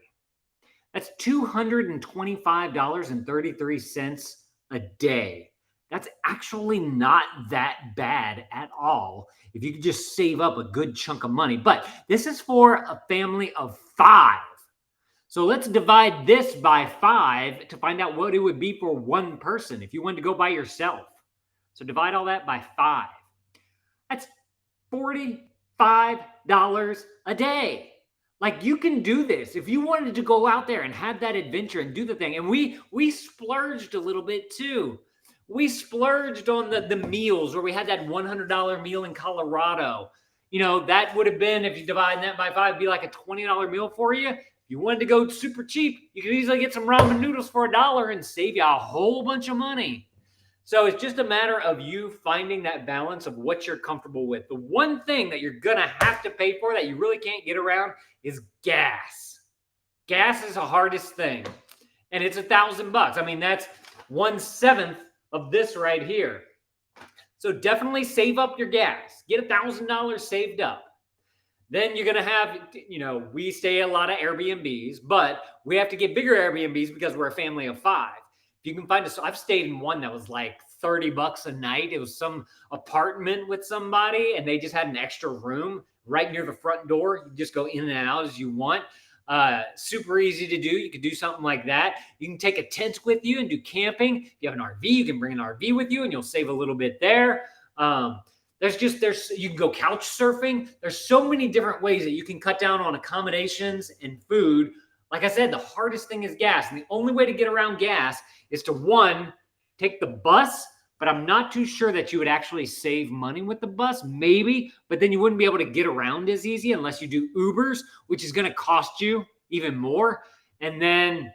That's $225.33 a day. That's actually not that bad at all if you could just save up a good chunk of money. But this is for a family of 5. So let's divide this by 5 to find out what it would be for one person if you wanted to go by yourself. So divide all that by 5. That's $45 a day. Like, you can do this if you wanted to go out there and have that adventure and do the thing. And we splurged a little bit too. We splurged on the meals where we had that $100 meal in Colorado. You know, that would have been, if you divide that by 5, it'd be like a $20 meal for you. If you wanted to go super cheap, you could easily get some ramen noodles for $1 and save you a whole bunch of money. So it's just a matter of you finding that balance of what you're comfortable with. The one thing that you're going to have to pay for that you really can't get around is gas. Gas is the hardest thing. And it's $1,000. I mean, that's 1/7 of this right here. So definitely save up your gas. Get $1,000 saved up. Then you're going to have, you know, we stay at a lot of Airbnbs, but we have to get bigger Airbnbs because we're a family of 5. If you can find us, I've stayed in one that was like $30 a night. It was some apartment with somebody and they just had an extra room right near the front door. You just go in and out as you want. Super easy to do. You could do something like that. You can take a tent with you and do camping. If you have an RV, you can bring an RV with you and you'll save a little bit there. You can go couch surfing. There's so many different ways that you can cut down on accommodations and food. Like I said, the hardest thing is gas. And the only way to get around gas is to, 1, take the bus, but I'm not too sure that you would actually save money with the bus, maybe, but then you wouldn't be able to get around as easy unless you do Ubers, which is going to cost you even more. And then,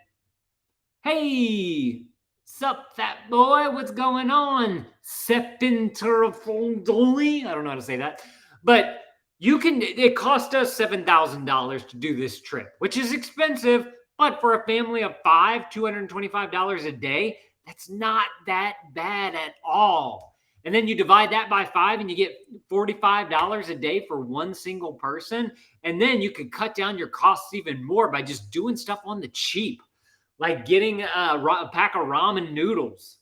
hey, sup, fat boy, what's going on? Sepinterfondoli? I don't know how to say that, but it cost us $7,000 to do this trip, which is expensive, but for a family of 5, $225 a day, that's not that bad at all. And then you divide that by 5 and you get $45 a day for one single person. And then you can cut down your costs even more by just doing stuff on the cheap, like getting a pack of ramen noodles,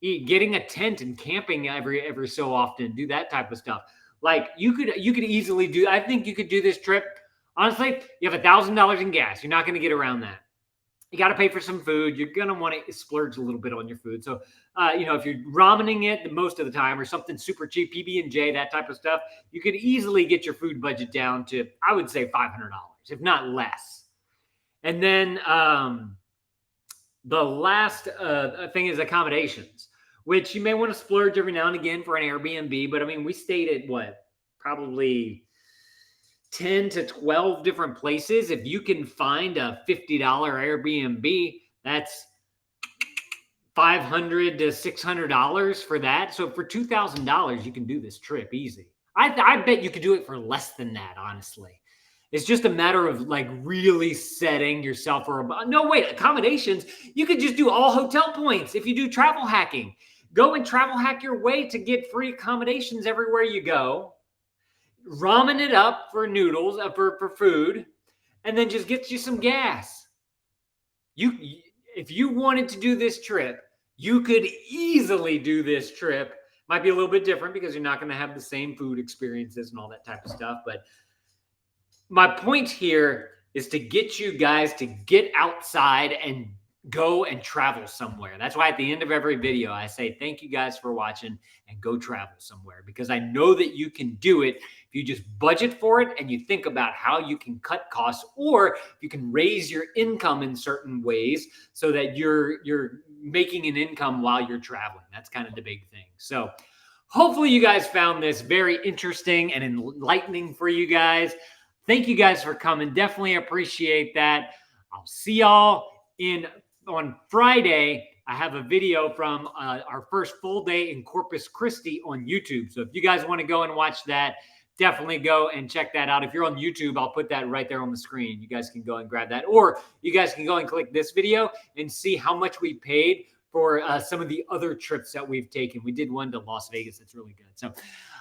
getting a tent and camping every so often, do that type of stuff. Like, you could easily do, I think you could do this trip. Honestly, you have $1,000 in gas. You're not going to get around that. You got to pay for some food. You're going to want to splurge a little bit on your food. So, you know, if you're ramening it most of the time or something super cheap, PB&J, that type of stuff, you could easily get your food budget down to, I would say, $500, if not less. And then the last thing is accommodations, which you may want to splurge every now and again for an Airbnb. But I mean, we stayed at probably 10 to 12 different places. If you can find a $50 Airbnb, that's $500 to $600 for that. So for $2,000, you can do this trip easy. I bet you could do it for less than that, honestly. It's just a matter of like really setting yourself for accommodations. You could just do all hotel points if you do travel hacking. Go and travel hack your way to get free accommodations everywhere you go. Ramen it up for noodles, for food, and then just get you some gas. If you wanted to do this trip, you could easily do this trip. Might be a little bit different because you're not going to have the same food experiences and all that type of stuff. But my point here is to get you guys to get outside and go and travel somewhere. That's why at the end of every video, I say, thank you guys for watching and go travel somewhere, because I know that you can do it if you just budget for it and you think about how you can cut costs, or you can raise your income in certain ways so that you're making an income while you're traveling. That's kind of the big thing. So hopefully you guys found this very interesting and enlightening for you guys. Thank you guys for coming. Definitely appreciate that. I'll see y'all on Friday. I have a video from our first full day in Corpus Christi on YouTube. So if you guys want to go and watch that, definitely go and check that out. If you're on YouTube, I'll put that right there on the screen. You guys can go and grab that. Or you guys can go and click this video and see how much we paid for some of the other trips that we've taken. We did one to Las Vegas. It's really good. So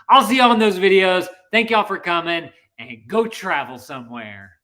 I'll see y'all in those videos. Thank y'all for coming, and go travel somewhere.